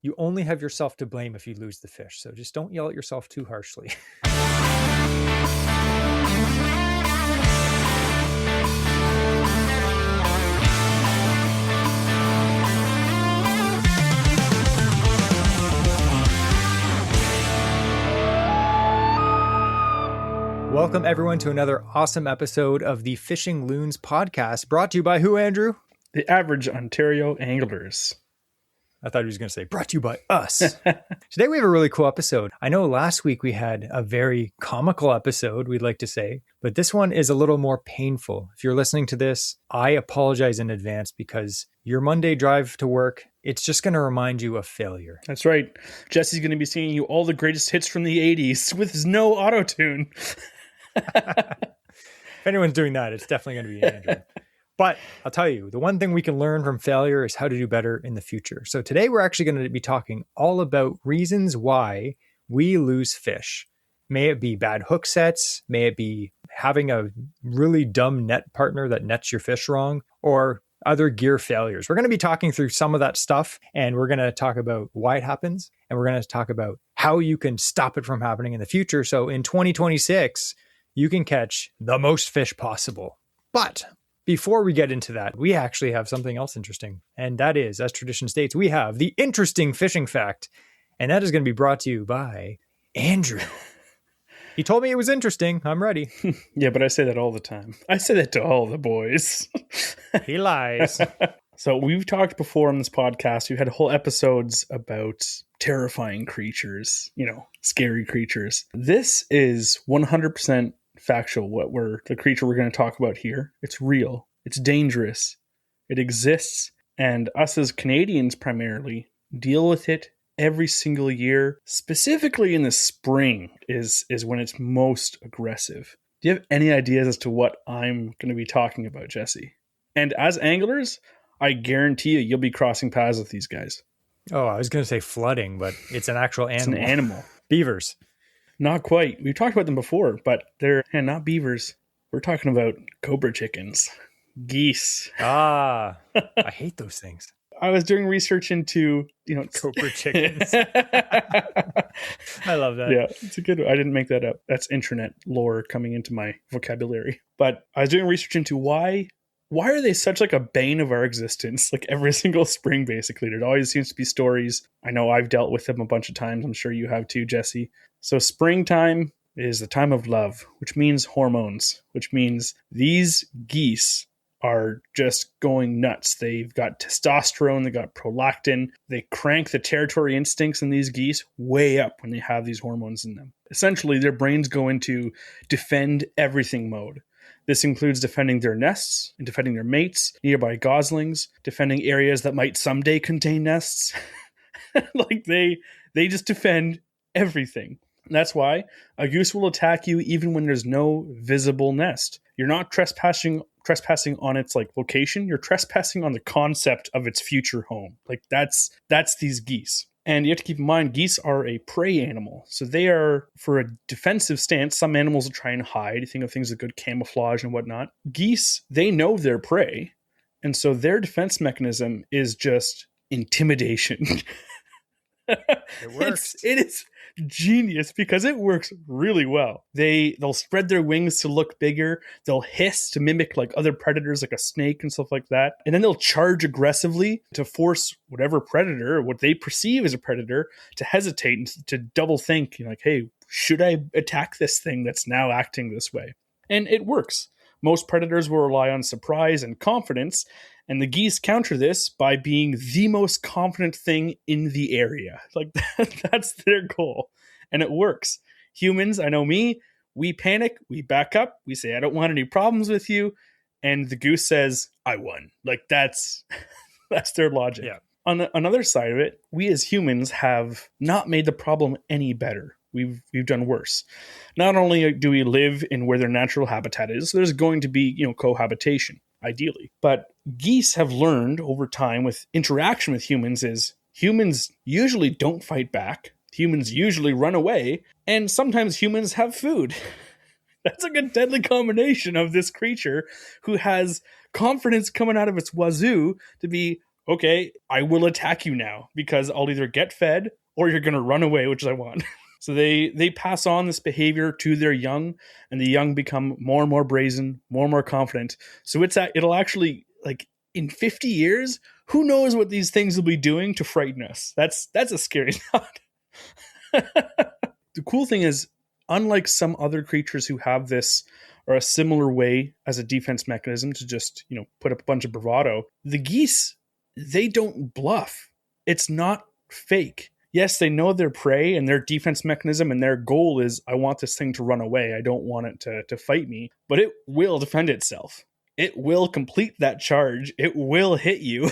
You only have yourself to blame if you lose the fish. So just don't yell at yourself too harshly. Welcome, everyone, to another awesome episode of the Fishing Loons podcast, brought to you by who, Andrew? The Average Ontario Anglers. I thought he was going to say, brought to you by us. Today we have a really cool episode. I know last week we had a very comical episode, we'd like to say, but this one is a little more painful. If you're listening to this, I apologize in advance because your Monday drive to work, it's just going to remind you of failure. That's right. Jesse's going to be singing you all the greatest hits from the 80s with no auto-tune. If anyone's doing that, it's definitely going to be Andrew. But I'll tell you, the one thing we can learn from failure is how to do better in the future. So today we're actually going to be talking all about reasons why we lose fish. May it be bad hook sets, may it be having a really dumb net partner that nets your fish wrong, or other gear failures. We're going to be talking through some of that stuff, and we're going to talk about why it happens, and we're going to talk about how you can stop it from happening in the future. So in 2026, you can catch the most fish possible. But before we get into that, we actually have something else interesting. And that is, as tradition states, we have the interesting fishing fact. And that is going to be brought to you by Andrew. He told me it was interesting. I'm ready. Yeah, but I say that all the time. I say that to all the boys. He lies. So we've talked before on this podcast. We've had whole episodes about terrifying creatures, scary creatures. This is 100% factual. The creature we're going to talk about here. It's real. It's dangerous. It exists. And us as Canadians primarily deal with it every single year. Specifically in the spring is when it's most aggressive. Do you have any ideas as to what I'm going to be talking about, Jesse? And as anglers, I guarantee you'll be crossing paths with these guys. Oh, I was going to say flooding, but it's an actual animal. It's an animal. Beavers. Not quite. We've talked about them before, but they're not beavers. We're talking about cobra chickens, geese. Ah, I hate those things. I was doing research into, cobra chickens. I love that. Yeah, it's a good one. I didn't make that up. That's internet lore coming into my vocabulary. But I was doing research into why are they such like a bane of our existence? Like every single spring, basically. There always seems to be stories. I know I've dealt with them a bunch of times. I'm sure you have too, Jesse. So springtime is the time of love, which means hormones, which means these geese are just going nuts. They've got testosterone, they got prolactin. They crank the territory instincts in these geese way up when they have these hormones in them. Essentially, their brains go into defend everything mode. This includes defending their nests and defending their mates, nearby goslings, defending areas that might someday contain nests. Like they just defend everything. And that's why a goose will attack you even when there's no visible nest. You're not trespassing on its location. You're trespassing on the concept of its future home. That's these geese. And you have to keep in mind, geese are a prey animal. So they are, for a defensive stance, some animals will try and hide. You think of things like good camouflage and whatnot. Geese, they know their prey. And so their defense mechanism is just intimidation. It works. It is genius because it works really well. They'll spread their wings to look bigger. They'll hiss to mimic other predators like a snake and stuff like that. And then they'll charge aggressively to force whatever predator, what they perceive as a predator, to hesitate and to double think, hey, should I attack this thing that's now acting this way? And it works. Most predators will rely on surprise and confidence, and the geese counter this by being the most confident thing in the area. That's their goal. And it works. Humans, I know me, we panic, we back up, we say, I don't want any problems with you. And the goose says, I won. That's their logic. Yeah. On another side of it, we as humans have not made the problem any better. We've done worse. Not only do we live in where their natural habitat is, there's going to be, cohabitation, ideally. But geese have learned over time with interaction with humans is humans usually don't fight back. Humans usually run away. And sometimes humans have food. That's like a deadly combination of this creature who has confidence coming out of its wazoo to be okay, I will attack you now because I'll either get fed or you're going to run away, which I want. So they pass on this behavior to their young, and the young become more and more brazen, more and more confident. So it'll actually, like, in 50 years, who knows what these things will be doing to frighten us. That's a scary thought. The cool thing is, unlike some other creatures who have this or a similar way as a defense mechanism to just, put up a bunch of bravado, the geese, they don't bluff. It's not fake. Yes, they know their prey and their defense mechanism, and their goal is, I want this thing to run away. I don't want it to fight me, but it will defend itself. It will complete that charge. It will hit you.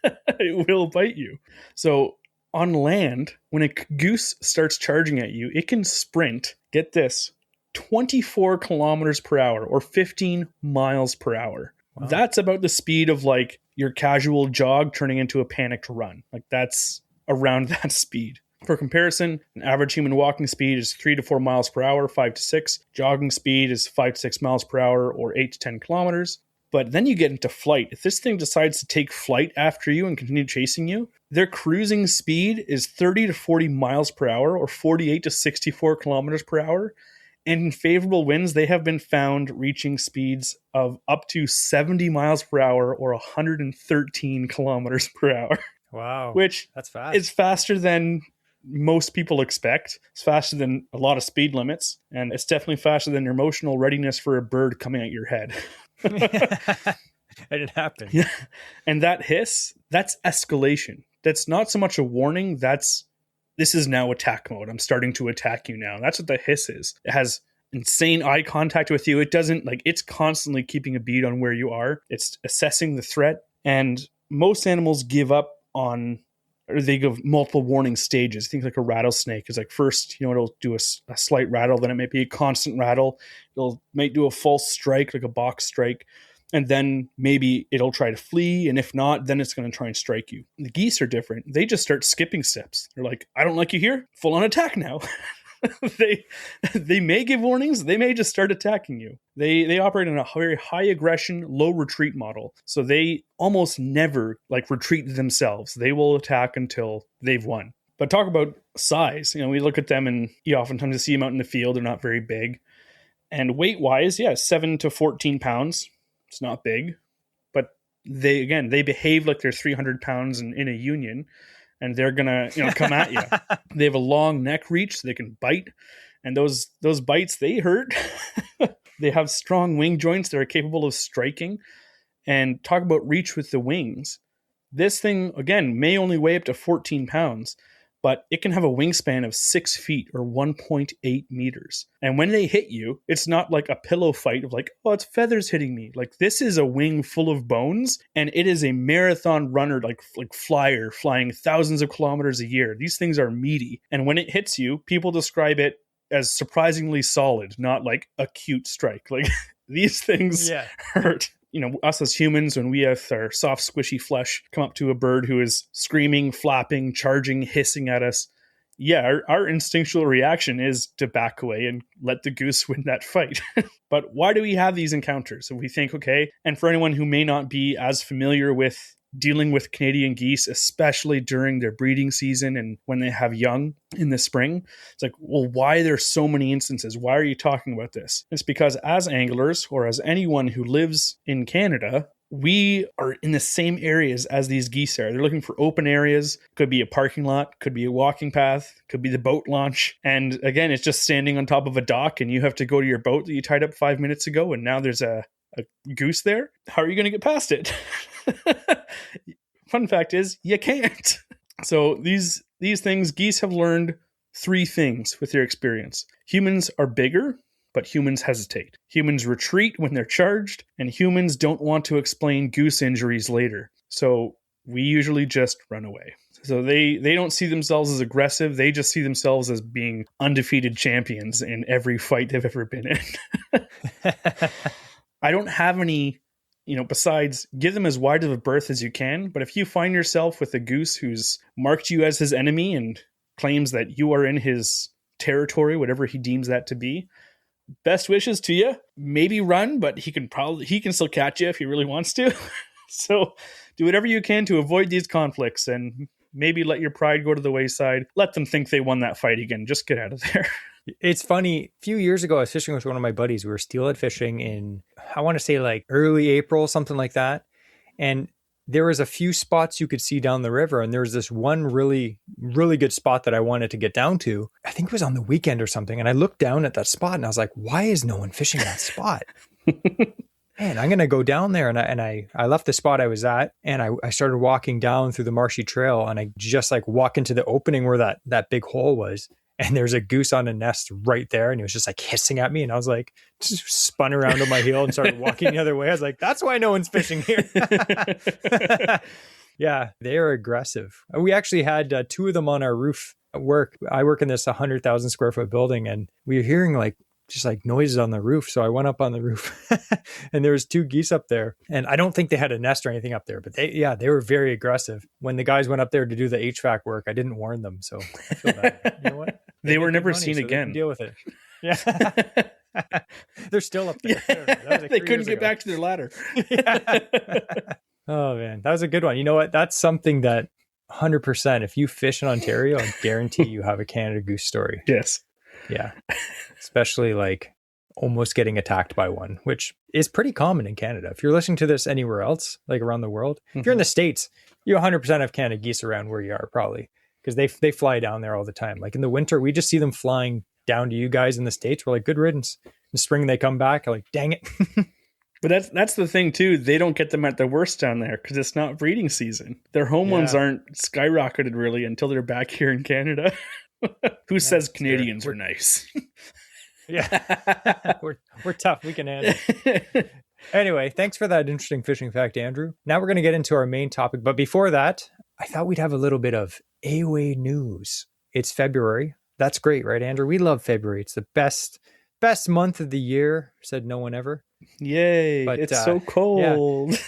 It will bite you. So on land, when a goose starts charging at you, it can sprint, get this, 24 kilometers per hour or 15 miles per hour. Wow. That's about the speed of, like, your casual jog turning into a panicked run. Like, that's around that speed. For comparison, an average human walking speed is 3 to 4 miles per hour, 5 to 6. Jogging speed is 5 to 6 miles per hour, or 8 to 10 kilometers. But then you get into flight. If this thing decides to take flight after you and continue chasing you, their cruising speed is 30 to 40 miles per hour, or 48 to 64 kilometers per hour. And in favorable winds, they have been found reaching speeds of up to 70 miles per hour, or 113 kilometers per hour. Wow. Which that's fast. Is faster than most people expect. It's faster than a lot of speed limits. And it's definitely faster than your emotional readiness for a bird coming at your head. That didn't happen. Yeah. And that hiss, that's escalation. That's not so much a warning. This is now attack mode. I'm starting to attack you now. That's what the hiss is. It has insane eye contact with you. It doesn't, like, it's constantly keeping a bead on where you are. It's assessing the threat. And most animals give up on, or they give multiple warning stages. Think like a rattlesnake is like, first, it'll do a slight rattle, then it might be a constant rattle. Might do a false strike, like a box strike. And then maybe it'll try to flee. And if not, then it's going to try and strike you. The geese are different. They just start skipping steps. They're like, I don't like you here. Full on attack now. They may give warnings. They may just start attacking you. They operate in a very high aggression, low retreat model. So they almost never, like, retreat themselves. They will attack until they've won. But talk about size. We look at them, and you oftentimes see them out in the field. They're not very big. And weight-wise, 7 to 14 pounds. It's not big. But they behave like they're 300 pounds in a union. And they're gonna, come at you. They have a long neck reach, so they can bite, and those bites, they hurt. They have strong wing joints that are capable of striking. And talk about reach with the wings. This thing, again, may only weigh up to 14 pounds, but it can have a wingspan of 6 feet or 1.8 meters. And when they hit you, it's not like a pillow fight of like, oh, it's feathers hitting me. Like, this is a wing full of bones, and it is a marathon runner, like flyer flying thousands of kilometers a year. These things are meaty. And when it hits you, people describe it as surprisingly solid, not like a cute strike. Like, these things hurt. Us as humans, when we have our soft, squishy flesh come up to a bird who is screaming, flapping, charging, hissing at us, our instinctual reaction is to back away and let the goose win that fight. But why do we have these encounters? So we think, okay, and for anyone who may not be as familiar with dealing with Canadian geese, especially during their breeding season and when they have young in the spring, it's like, well, why are there so many instances? Why are you talking about this? It's because as anglers, or as anyone who lives in Canada, we are in the same areas as these geese are. They're looking for open areas. Could be a parking lot, could be a walking path, could be the boat launch. And again, it's just standing on top of a dock, and you have to go to your boat that you tied up 5 minutes ago, and now there's a goose there. How are you going to get past it? Fun fact is, you can't. So these things, geese have learned 3 things with their experience. Humans are bigger, but humans hesitate. Humans retreat when they're charged, and humans don't want to explain goose injuries later. So we usually just run away. So they don't see themselves as aggressive. They just see themselves as being undefeated champions in every fight they've ever been in. I don't have any, besides give them as wide of a berth as you can. But if you find yourself with a goose who's marked you as his enemy and claims that you are in his territory, whatever he deems that to be, best wishes to you. Maybe run, but he can still catch you if he really wants to. So do whatever you can to avoid these conflicts and maybe let your pride go to the wayside. Let them think they won that fight again. Just get out of there. It's funny. A few years ago, I was fishing with one of my buddies. We were steelhead fishing in, I want to say like early April, something like that. And there was a few spots you could see down the river. And there was this one really, really good spot that I wanted to get down to. I think it was on the weekend or something. And I looked down at that spot and I was like, why is no one fishing that spot? Man, I'm going to go down there. And I left the spot I was at and I started walking down through the marshy trail and I just like walk into the opening where that big hole was. And there's a goose on a nest right there. And he was just like hissing at me. And I was like, just spun around on my heel and started walking the other way. I was like, that's why no one's fishing here. Yeah, they are aggressive. We actually had two of them on our roof at work. I work in this 100,000 square foot building and we were hearing like just like noises on the roof. So I went up on the roof and there was two geese up there. And I don't think they had a nest or anything up there, but they were very aggressive. When the guys went up there to do the HVAC work, I didn't warn them. So I feel bad. You know what? They were never seen again. Deal with it. Yeah. They're still up there. Yeah. They couldn't get back to their ladder. Yeah. Oh man, that was a good one. You know what? That's something that 100%, if you fish in Ontario, I guarantee you have a Canada goose story. Yes. Yeah. Especially like almost getting attacked by one, which is pretty common in Canada. If you're listening to this anywhere else, like around the world, if you're in the States, you 100% have Canada geese around where you are probably because they fly down there all the time. Like in the winter, we just see them flying down to you guys in the States. We're like, good riddance. In the spring, they come back. I'm like, dang it. But that's the thing too. They don't get them at their worst down there because it's not breeding season. Their home ones aren't skyrocketed really until they're back here in Canada. Who says Canadians are nice? Yeah, we're tough. We can handle it. Anyway, thanks for that interesting fishing fact, Andrew. Now we're going to get into our main topic. But before that, I thought we'd have a little bit of AOA news. It's February. That's great, right, Andrew? We love February. It's the best month of the year, said no one ever. Yay, but, it's so cold. Yeah.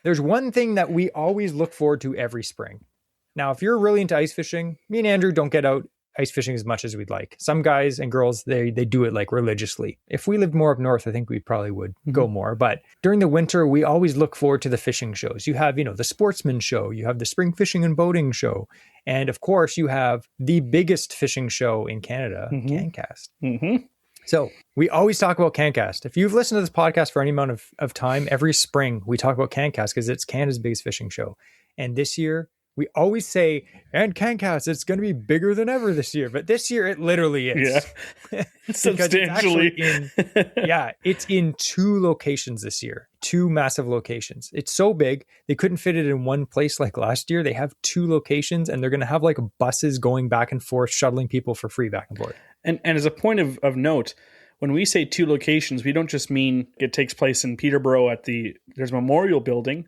There's one thing that we always look forward to every spring. Now, if you're really into ice fishing, me and Andrew don't get out ice fishing as much as we'd like. Some guys and girls, they do it like religiously. If we lived more up north, I think we probably would go more. But during the winter, we always look forward to the fishing shows. You have, the Sportsman Show, you have the Spring Fishing and Boating Show. And of course, you have the biggest fishing show in Canada, CanCast. Mm-hmm. So we always talk about CanCast. If you've listened to this podcast for any amount of time, every spring we talk about CanCast because it's Canada's biggest fishing show. And this year, we always say, and CanCast, it's going to be bigger than ever this year. But this year, it literally is. Yeah, substantially. It's in two locations this year. Two massive locations. It's so big, they couldn't fit it in one place like last year. They have two locations, and they're going to have like buses going back and forth, shuttling people for free back and forth. And as a point of note, when we say two locations, we don't just mean it takes place in Peterborough there's a memorial building,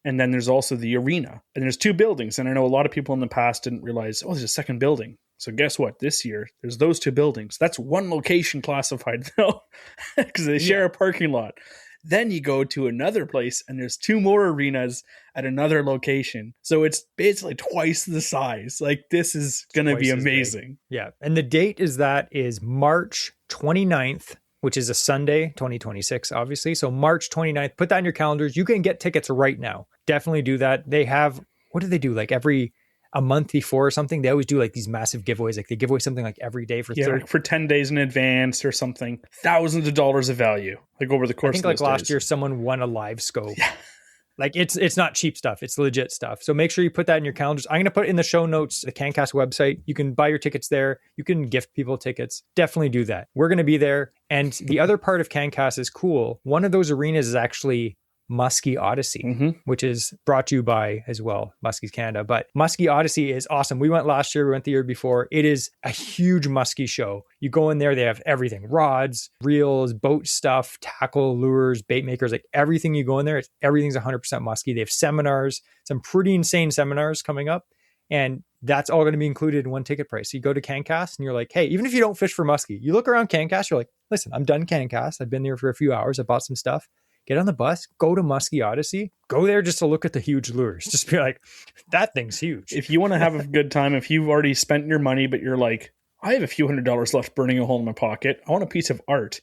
and then there's also the arena. And there's two buildings. And I know a lot of people in the past didn't realize, there's a second building. So guess what? This year, there's those two buildings. That's one location classified, though, because they share a parking lot. Then you go to another place, and there's two more arenas at another location. So it's basically twice the size. Like, this is going to be amazing. Yeah. And the date is March 29th, which is a Sunday, 2026, obviously. So March 29th, put that in your calendars. You can get tickets right now. Definitely do that. They have, what do they do? Like a month before or something, they always do like these massive giveaways. Like they give away something like every day for for 10 days in advance or something. Thousands of dollars of value, like over the course of those days. I think last year, someone won a live scope. Yeah. Like it's not cheap stuff. It's legit stuff. So make sure you put that in your calendars. I'm going to put in the show notes, the CanCast website. You can buy your tickets there. You can gift people tickets. Definitely do that. We're going to be there. And the other part of CanCast is cool. One of those arenas is actually Muskie Odyssey, which is brought to you by, as well, Muskie's Canada. But Muskie Odyssey is awesome. We went last year. We went the year before. It is a huge muskie show. You go in there, they have everything. Rods, reels, boat stuff, tackle, lures, bait makers, like everything you go in there, everything's 100% muskie. They have seminars, some pretty insane seminars coming up. And that's all going to be included in one ticket price. So you go to CanCast and you're like, hey, even if you don't fish for muskie, you look around CanCast, you're like, listen, I'm done CanCast. I've been there for a few hours. I bought some stuff. Get on the bus, go to Muskie Odyssey, go there just to look at the huge lures. Just be like, that thing's huge. If you want to have a good time, if you've already spent your money, but you're like, I have a few $100s left burning a hole in my pocket, I want a piece of art.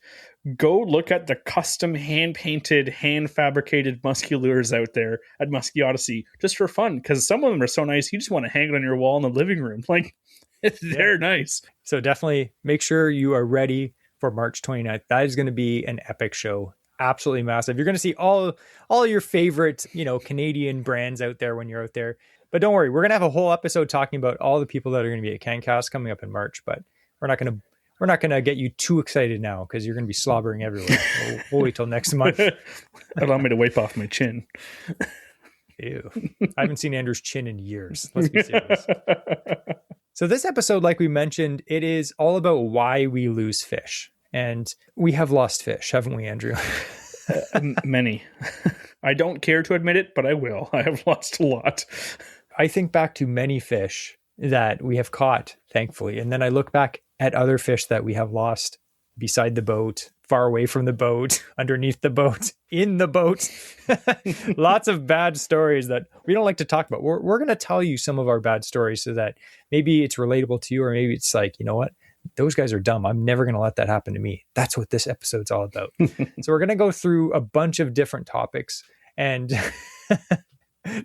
go look at the custom hand-painted, hand-fabricated musky lures out there at Muskie Odyssey just for fun, because some of them are so nice you just want to hang it on your wall in the living room. Like, they're nice. So definitely make sure you are ready for March 29th. That is going to be an epic show. Absolutely massive. You're going to see all your favorite, Canadian brands out there when you're out there. But don't worry, we're going to have a whole episode talking about all the people that are going to be at CanCast coming up in March, but we're not going to get you too excited now because you're going to be slobbering everywhere. We'll wait till next month. Allow me to wipe off my chin. Ew. I haven't seen Andrew's chin in years. Let's be serious. So this episode, like we mentioned, it is all about why we lose fish. And we have lost fish, haven't we, Andrew? Many. I don't care to admit it, but I will. I have lost a lot. I think back to many fish that we have caught, thankfully. And then I look back at other fish that we have lost beside the boat, far away from the boat, underneath the boat, in the boat. Lots of bad stories that we don't like to talk about. We're going to tell you some of our bad stories so that maybe it's relatable to you, or maybe it's like, you know what? Those guys are dumb. I'm never going to let that happen to me. That's what this episode's all about. So we're going to go through a bunch of different topics and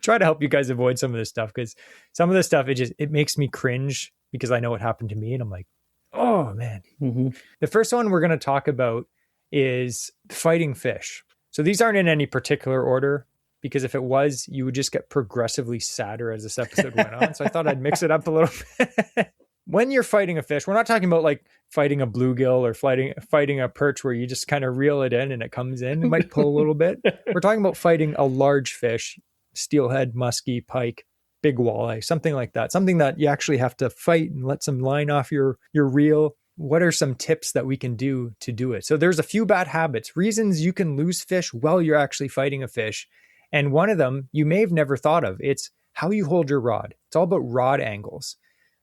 try to help you guys avoid some of this stuff, because some of this stuff, it makes me cringe because I know what happened to me and I'm like, oh man. Mm-hmm. The first one we're going to talk about is fighting fish. So these aren't in any particular order, because if it was, you would just get progressively sadder as this episode went on. So I thought I'd mix it up a little bit. When you're fighting a fish, we're not talking about like fighting a bluegill or fighting a perch where you just kind of reel it in and it comes in. It might pull a little bit. We're talking about fighting a large fish, steelhead, muskie, pike, big walleye, something like that. Something that you actually have to fight and let some line off your reel. What are some tips that we can do to do it? So there's a few bad habits, reasons you can lose fish while you're actually fighting a fish. And one of them you may have never thought of. It's how you hold your rod. It's all about rod angles.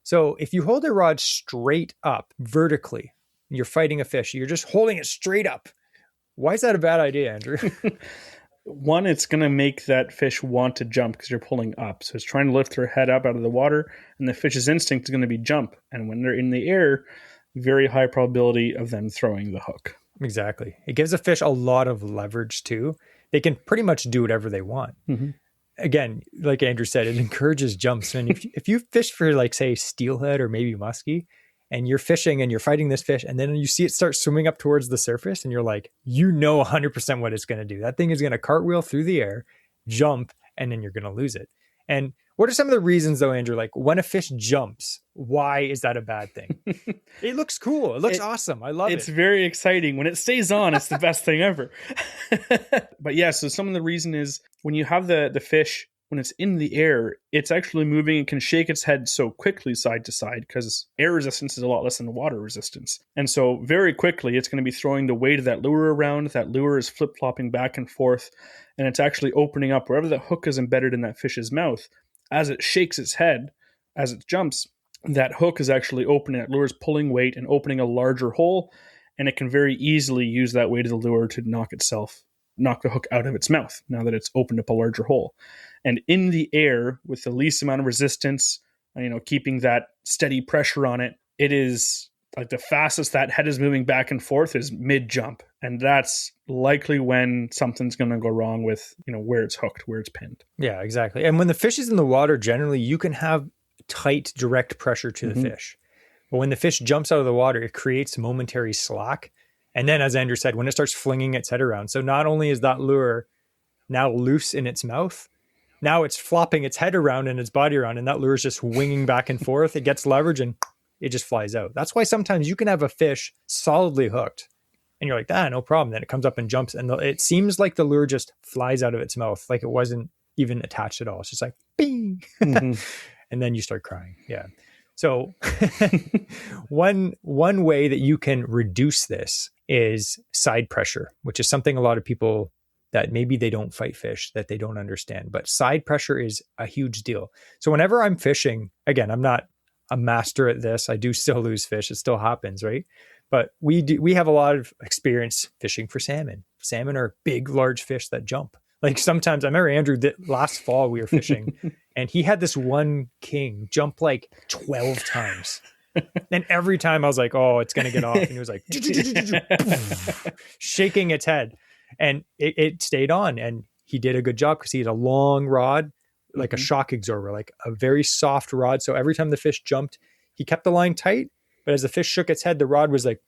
So if you hold a rod straight up vertically, and you're fighting a fish, you're just holding it straight up. Why is that a bad idea, Andrew? One, it's going to make that fish want to jump because you're pulling up. So it's trying to lift their head up out of the water, and the fish's instinct is going to be jump. And when they're in the air, very high probability of them throwing the hook. Exactly. It gives a fish a lot of leverage too. They can pretty much do whatever they want. Mm-hmm. Again, like Andrew said, it encourages jumps. And if you fish for, like, say, steelhead or maybe muskie, and you're fishing and you're fighting this fish, and then you see it start swimming up towards the surface, and you're like, 100% what it's going to do. That thing is going to cartwheel through the air, jump, and then you're going to lose it. And what are some of the reasons, though, Andrew? Like, when a fish jumps, why is that a bad thing? It looks cool. It looks awesome. I love it. It's very exciting. When it stays on, it's the best thing ever. But yeah, so some of the reason is when you have the fish, when it's in the air, it's actually moving and can shake its head so quickly side to side because air resistance is a lot less than water resistance. And so very quickly, it's going to be throwing the weight of that lure around. That lure is flip-flopping back and forth, and it's actually opening up wherever the hook is embedded in that fish's mouth. As it shakes its head, as it jumps, that hook is actually opening. That lure is pulling weight and opening a larger hole, and it can very easily use that weight of the lure to knock the hook out of its mouth now that it's opened up a larger hole. And in the air, with the least amount of resistance, keeping that steady pressure on it, it is like the fastest that head is moving back and forth is mid-jump. And that's likely when something's going to go wrong with, where it's hooked, where it's pinned. Yeah, exactly. And when the fish is in the water, generally, you can have tight, direct pressure to the fish. But when the fish jumps out of the water, it creates momentary slack. And then, as Andrew said, when it starts flinging its head around, so not only is that lure now loose in its mouth, now it's flopping its head around and its body around, and that lure is just winging back and forth. It gets leverage and it just flies out. That's why sometimes you can have a fish solidly hooked and you're like, no problem. Then it comes up and jumps, and it seems like the lure just flies out of its mouth, like it wasn't even attached at all. It's just like, bing. And then you start crying. Yeah. So one way that you can reduce this is side pressure, which is something a lot of people that maybe they don't fight fish, that they don't understand. But side pressure is a huge deal. So whenever I'm fishing, again, I'm not a master at this. I do still lose fish. It still happens, right? But we have a lot of experience fishing for salmon. Salmon are big, large fish that jump. Like sometimes, I remember Andrew, last fall we were fishing and he had this one king jump like 12 times. And every time I was like, oh, it's going to get off. And it was like shaking its head. And it stayed on. And he did a good job because he had a long rod, like a shock absorber, like a very soft rod. So every time the fish jumped, he kept the line tight. But as the fish shook its head, the rod was like,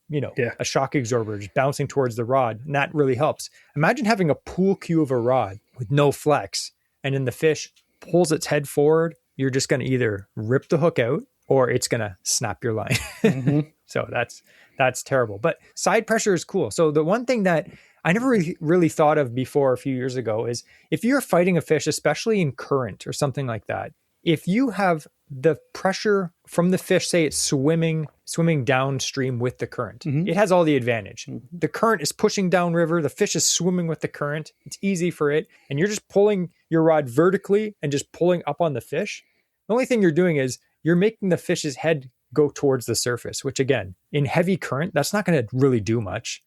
a shock absorber just bouncing towards the rod. And that really helps. Imagine having a pool cue of a rod with no flex. And then the fish pulls its head forward. You're just going to either rip the hook out or it's going to snap your line. So that's terrible. But side pressure is cool. So the one thing that I never really thought of before a few years ago is if you're fighting a fish, especially in current or something like that, if you have the pressure from the fish, say it's swimming downstream with the current, it has all the advantage. The current is pushing downriver. The fish is swimming with the current. It's easy for it. And you're just pulling your rod vertically and just pulling up on the fish. The only thing you're doing is you're making the fish's head go towards the surface, which again, in heavy current, that's not going to really do much.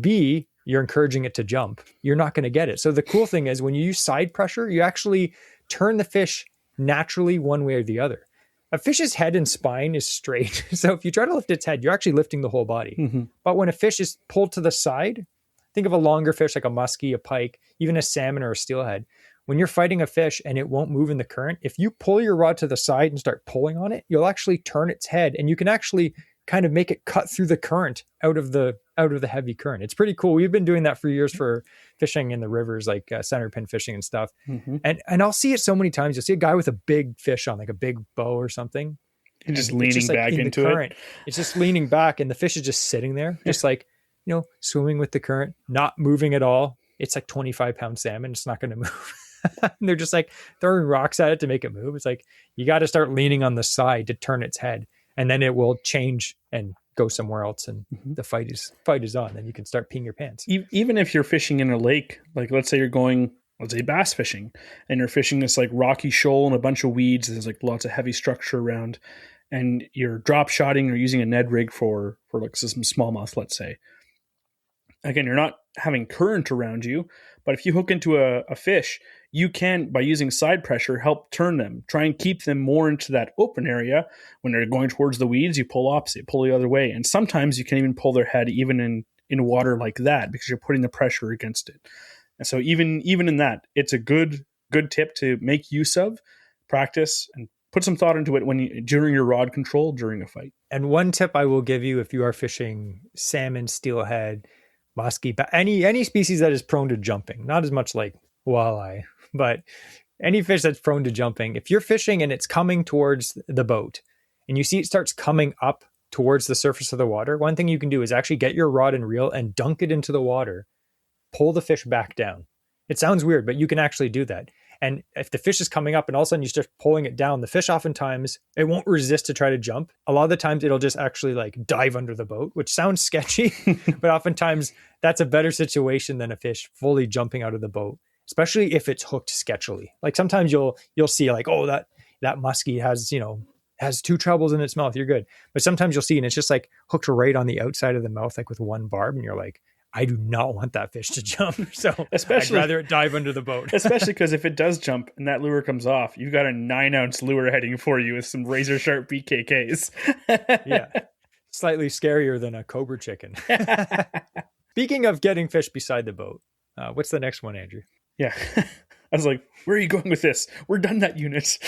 B, you're encouraging it to jump. You're not going to get it. So the cool thing is when you use side pressure, you actually turn the fish naturally one way or the other. A fish's head and spine is straight. So if you try to lift its head, you're actually lifting the whole body. But when a fish is pulled to the side, think of a longer fish like a muskie, a pike, even a salmon or a steelhead. When you're fighting a fish and it won't move in the current, if you pull your rod to the side and start pulling on it, you'll actually turn its head and you can actually kind of make it cut through the current out of the heavy current. It's pretty cool. We've been doing that for years for fishing in the rivers, like center pin fishing and stuff. And I'll see it so many times. You'll see a guy with a big fish on, like a big bow or something. And just leaning back into it. It's just leaning back and the fish is just sitting there, just like, swimming with the current, not moving at all. It's like 25-pound salmon. It's not going to move. And they're just like throwing rocks at it to make it move. It's like, you got to start leaning on the side to turn its head and then it will change and go somewhere else. And the fight is on. Then you can start peeing your pants. Even if you're fishing in a lake, like let's say you're going, bass fishing and you're fishing this like rocky shoal and a bunch of weeds. There's like lots of heavy structure around and you're drop shotting or using a Ned rig for like some smallmouth, let's say. Again, you're not having current around you, but if you hook into a fish, you can, by using side pressure, help turn them, try and keep them more into that open area. When they're going towards the weeds, you pull opposite, pull the other way. And sometimes you can even pull their head even in water like that because you're putting the pressure against it. And so even in that, it's a good tip to make use of, practice, and put some thought into it during your rod control during a fight. And one tip I will give you if you are fishing salmon, steelhead, muskie, any species that is prone to jumping, not as much like walleye, but any fish that's prone to jumping, if you're fishing and it's coming towards the boat and you see it starts coming up towards the surface of the water, one thing you can do is actually get your rod and reel and dunk it into the water, pull the fish back down. It sounds weird, but you can actually do that. And if the fish is coming up and all of a sudden you start pulling it down, the fish oftentimes, it won't resist to try to jump. A lot of the times it'll just actually like dive under the boat, which sounds sketchy, but oftentimes that's a better situation than a fish fully jumping out of the boat, especially if it's hooked sketchily. Like sometimes you'll see like, oh, that muskie has two trebles in its mouth. You're good. But sometimes you'll see, and it's just like hooked right on the outside of the mouth, like with one barb. And you're like, I do not want that fish to jump. So I'd rather it dive under the boat. Especially because if it does jump and that lure comes off, you've got a 9-ounce lure heading for you with some razor sharp BKKs. Yeah. Slightly scarier than a cobra chicken. Speaking of getting fish beside the boat, what's the next one, Andrew? Yeah. I was like, where are you going with this? We're done that unit.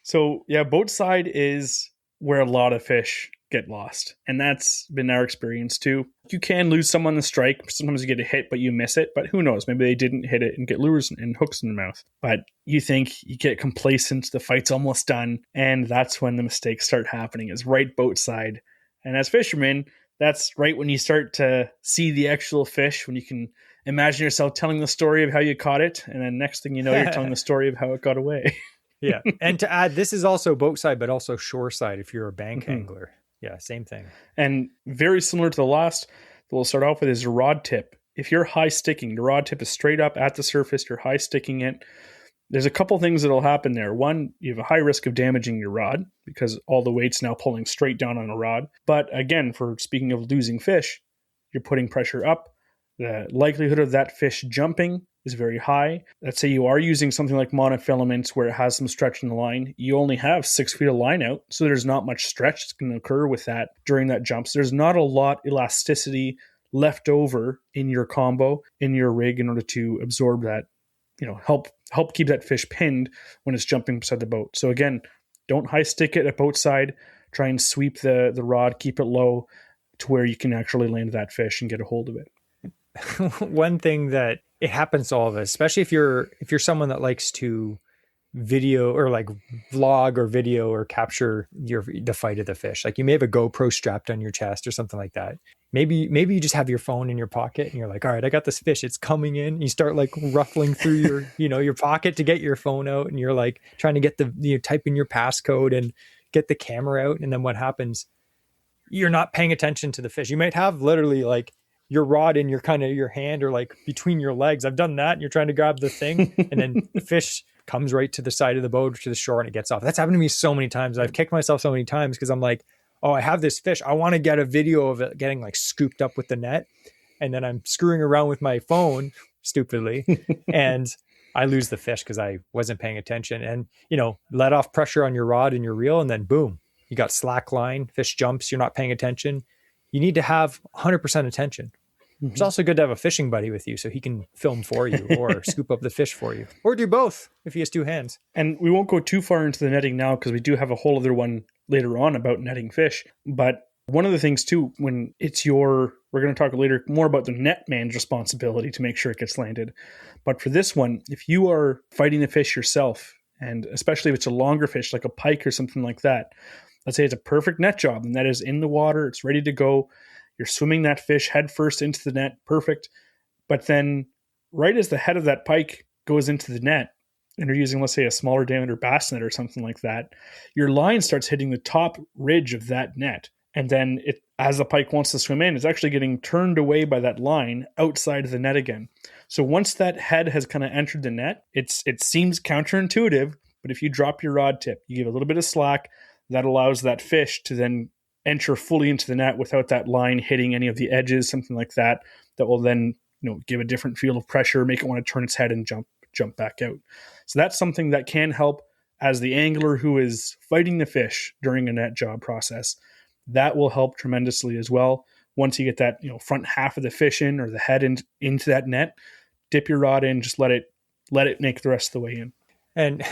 So yeah, boat side is where a lot of fish get lost. And that's been our experience too. You can lose some on the strike. Sometimes you get a hit, but you miss it. But who knows? Maybe they didn't hit it and get lures and hooks in the mouth. But you think you get complacent, the fight's almost done. And that's when the mistakes start happening, is right boat side. And as fishermen, that's right when you start to see the actual fish, when you can imagine yourself telling the story of how you caught it. And then next thing you know, you're telling the story of how it got away. Yeah. And to add, this is also boat side, but also shore side if you're a bank angler. Yeah, same thing. And very similar to the last that we'll start off with is rod tip. If you're high sticking, the rod tip is straight up at the surface, you're high sticking it. There's a couple things that'll happen there. One, you have a high risk of damaging your rod because all the weight's now pulling straight down on a rod. But again, for speaking of losing fish, you're putting pressure up. The likelihood of that fish jumping is very high. Let's say you are using something like monofilaments where it has some stretch in the line. You only have 6 feet of line out, so there's not much stretch that's going to occur with that during that jump. So there's not a lot elasticity left over in your combo, in your rig, in order to absorb that, help keep that fish pinned when it's jumping beside the boat. So again, don't high stick it at boat side. Try and sweep the rod, keep it low to where you can actually land that fish and get a hold of it. One thing that it happens to all of us, especially if you're someone that likes to video or like vlog or video or capture the fight of the fish. Like you may have a GoPro strapped on your chest or something like that. Maybe you just have your phone in your pocket and you're like, all right, I got this fish. It's coming in. And you start like ruffling through your pocket to get your phone out. And you're like trying to get type in your passcode and get the camera out. And then what happens? You're not paying attention to the fish. You might have literally like your rod in your hand or like between your legs. I've done that. And you're trying to grab the thing and then the fish comes right to the side of the boat, to the shore, and it gets off. That's happened to me so many times. I've kicked myself so many times because I'm like, oh, I have this fish. I want to get a video of it getting like scooped up with the net. And then I'm screwing around with my phone stupidly and I lose the fish because I wasn't paying attention. And, let off pressure on your rod and your reel and then boom, you got slack line, fish jumps, you're not paying attention. You need to have 100% attention. Mm-hmm. It's also good to have a fishing buddy with you so he can film for you or scoop up the fish for you or do both if he has 2 hands. And we won't go too far into the netting now because we do have a whole other one later on about netting fish. But one of the things too, when it's we're going to talk later more about the net man's responsibility to make sure it gets landed. But for this one, if you are fighting the fish yourself, and especially if it's a longer fish like a pike or something like that, let's say it's a perfect net job. The net is in the water. It's ready to go. You're swimming that fish head first into the net. Perfect. But then right as the head of that pike goes into the net, and you're using, let's say, a smaller diameter bass net or something like that, your line starts hitting the top ridge of that net. And then as the pike wants to swim in, it's actually getting turned away by that line outside of the net again. So once that head has kind of entered the net, it seems counterintuitive, but if you drop your rod tip, you give a little bit of slack, that allows that fish to then enter fully into the net without that line hitting any of the edges, something like that, that will then give a different feel of pressure, make it want to turn its head and jump back out. So that's something that can help as the angler who is fighting the fish during a net job process. That will help tremendously as well. Once you get that front half of the fish in or the head into that net, dip your rod in, just let it make the rest of the way in. And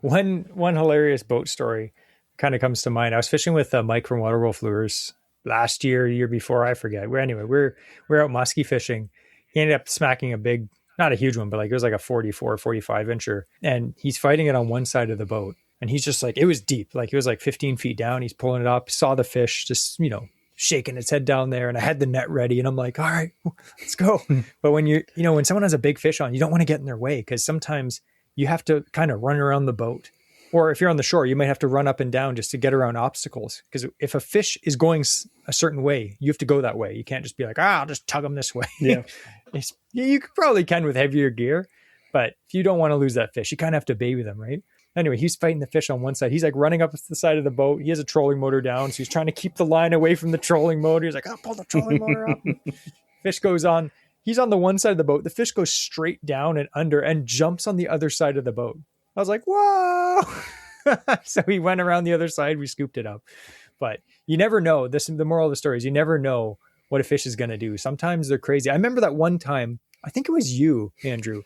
one hilarious boat story kind of comes to mind. I was fishing with Mike from Waterwolf Lures last year, year before, I forget. We're out muskie fishing. He ended up smacking a big, not a huge one, but like it was like a 44, 45 incher. And he's fighting it on one side of the boat. And he's just like, it was deep. Like it was like 15 feet down. He's pulling it up, saw the fish just, shaking its head down there. And I had the net ready and I'm like, all right, let's go. But when when someone has a big fish on, you don't want to get in their way because sometimes you have to kind of run around the boat. Or if you're on the shore, you might have to run up and down just to get around obstacles. Because if a fish is going a certain way, you have to go that way. You can't just be like, I'll just tug them this way. Yeah. You probably can with heavier gear. But if you don't want to lose that fish, you kind of have to baby them, right? Anyway, he's fighting the fish on one side. He's like running up the side of the boat. He has a trolling motor down. So he's trying to keep the line away from the trolling motor. He's like, I'll pull the trolling motor up. Fish goes on. He's on the one side of the boat. The fish goes straight down and under and jumps on the other side of the boat. I was like, whoa. So he went around the other side. We scooped it up. But you never know. The moral of the story is you never know what a fish is going to do. Sometimes they're crazy. I remember that one time, I think it was you, Andrew,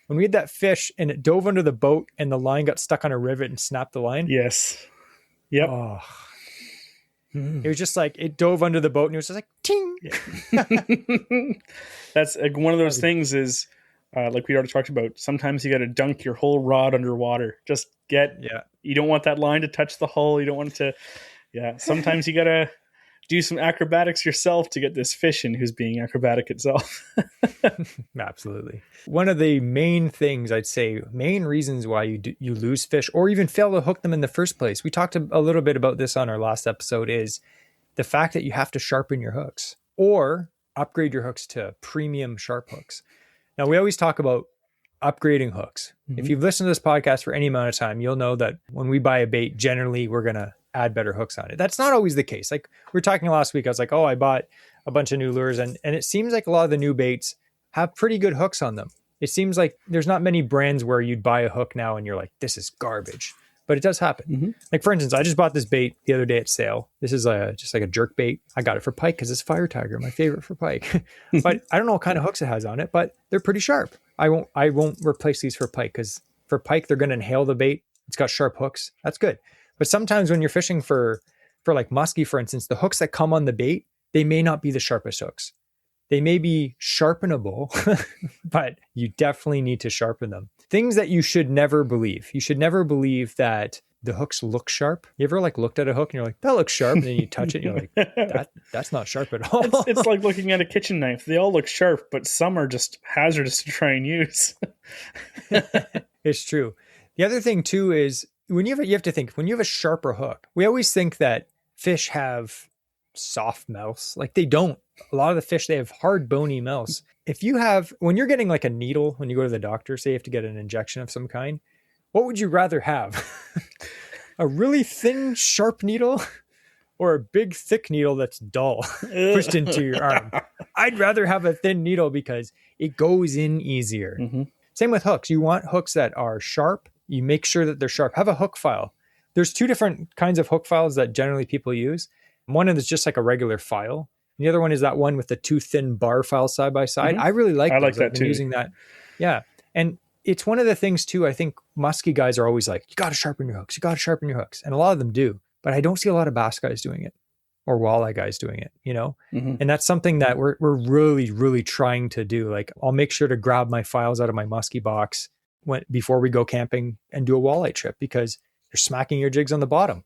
when we had that fish and it dove under the boat and the line got stuck on a rivet and snapped the line. Yes. Yep. Oh. It was just like it dove under the boat and it was just like ting. Yeah. That's like one of those things is like we already talked about. Sometimes you got to dunk your whole rod underwater. Just you don't want that line to touch the hull. You don't want it to, sometimes you got to do some acrobatics yourself to get this fish in who's being acrobatic itself. Absolutely. One of the main things I'd say, main reasons why you lose fish or even fail to hook them in the first place. We talked a little bit about this on our last episode is the fact that you have to sharpen your hooks or upgrade your hooks to premium sharp hooks. Now, we always talk about upgrading hooks. Mm-hmm. If you've listened to this podcast for any amount of time, you'll know that when we buy a bait, generally we're going to add better hooks on it. That's not always the case. Like we were talking last week, I was like, I bought a bunch of new lures and it seems like a lot of the new baits have pretty good hooks on them. It seems like there's not many brands where you'd buy a hook now and you're like, this is garbage. But it does happen. Mm-hmm. Like, for instance, I just bought this bait the other day at sale. This is just like a jerk bait. I got it for pike because it's Fire Tiger, my favorite for pike. But I don't know what kind of hooks it has on it, but they're pretty sharp. I won't replace these for pike, because for pike, they're going to inhale the bait. It's got sharp hooks. That's good. But sometimes when you're fishing for like muskie, for instance, the hooks that come on the bait, they may not be the sharpest hooks. They may be sharpenable, but you definitely need to sharpen them. Things that you should never believe. You should never believe that the hooks look sharp. You ever like looked at a hook and you're like, that looks sharp. And then you touch it and you're like, that's not sharp at all. It's like looking at a kitchen knife. They all look sharp, but some are just hazardous to try and use. It's true. The other thing too is you have to think, when you have a sharper hook, we always think that fish have soft mouths. Like, they don't. A lot of the fish, they have hard, bony mouths. When you're getting like a needle, when you go to the doctor, say you have to get an injection of some kind, what would you rather have? A really thin, sharp needle or a big, thick needle that's dull pushed into your arm? I'd rather have a thin needle because it goes in easier. Mm-hmm. Same with hooks. You want hooks that are sharp. You make sure that they're sharp. Have a hook file. There's two different kinds of hook files that generally people use. One is just like a regular file. And the other one is that one with the two thin bar files side by side. Mm-hmm. I really like those. I like that too. Using that. Yeah. And it's one of the things too, I think muskie guys are always like, you got to sharpen your hooks. You got to sharpen your hooks. And a lot of them do, but I don't see a lot of bass guys doing it or walleye guys doing it, you know? Mm-hmm. And that's something that we're really, really trying to do. Like, I'll make sure to grab my files out of my muskie box before we go camping and do a walleye trip, because you're smacking your jigs on the bottom.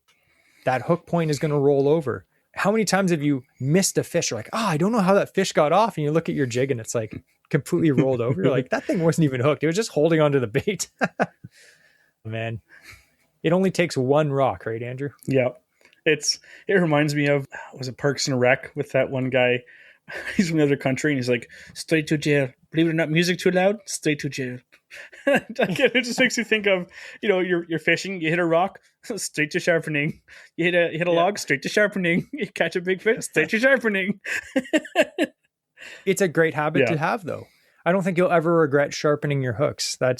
That hook point is going to roll over. How many times have you missed a fish? You're like, I don't know how that fish got off. And you look at your jig and it's like completely rolled over. You're like, that thing wasn't even hooked. It was just holding onto the bait. Man, it only takes one rock, right, Andrew? Yeah. It reminds me of, was it Parks and Rec with that one guy? He's from another country and he's like, straight to jail. Believe it or not, music too loud, straight to jail. It just makes you think of, you're fishing, you hit a rock, straight to sharpening. You hit a log, straight to sharpening. You catch a big fish, straight to sharpening. It's a great habit to have, though. I don't think you'll ever regret sharpening your hooks. That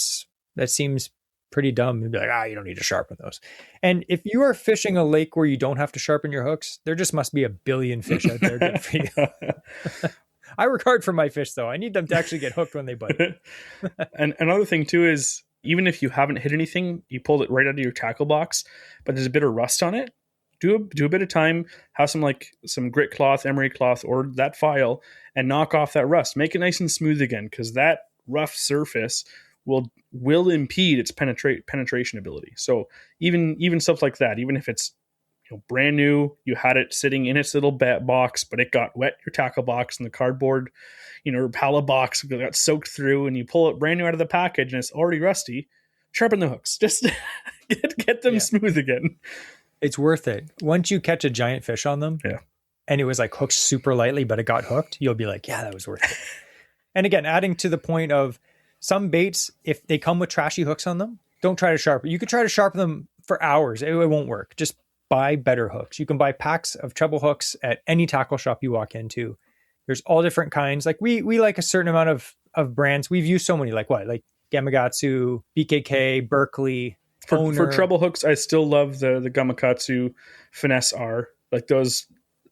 seems pretty dumb. You'd be like, you don't need to sharpen those. And if you are fishing a lake where you don't have to sharpen your hooks, there just must be a billion fish out there good for you. I work hard for my fish, though. I need them to actually get hooked when they bite. And another thing, too, is even if you haven't hit anything, you pulled it right out of your tackle box, but there's a bit of rust on it, do a bit of time, have some grit cloth, emery cloth, or that file, and knock off that rust. Make it nice and smooth again, because that rough surface will impede its penetration ability. So even stuff like that, even if it's brand new, you had it sitting in its little box, but it got wet, your tackle box and the cardboard, pallet box got soaked through, and you pull it brand new out of the package and it's already rusty, sharpen the hooks. Just get them smooth again. It's worth it. Once you catch a giant fish on them, and it was like hooked super lightly, but it got hooked, you'll be like, that was worth it. And again, adding to the point of some baits, if they come with trashy hooks on them, don't try to sharpen. You could try to sharpen them for hours. It won't work. Just buy better hooks. You can buy packs of treble hooks at any tackle shop you walk into. There's all different kinds. Like we like a certain amount of brands. We've used so many, like Gamakatsu, BKK, Berkeley. For treble hooks, I still love the Gamakatsu Finesse R. Like those,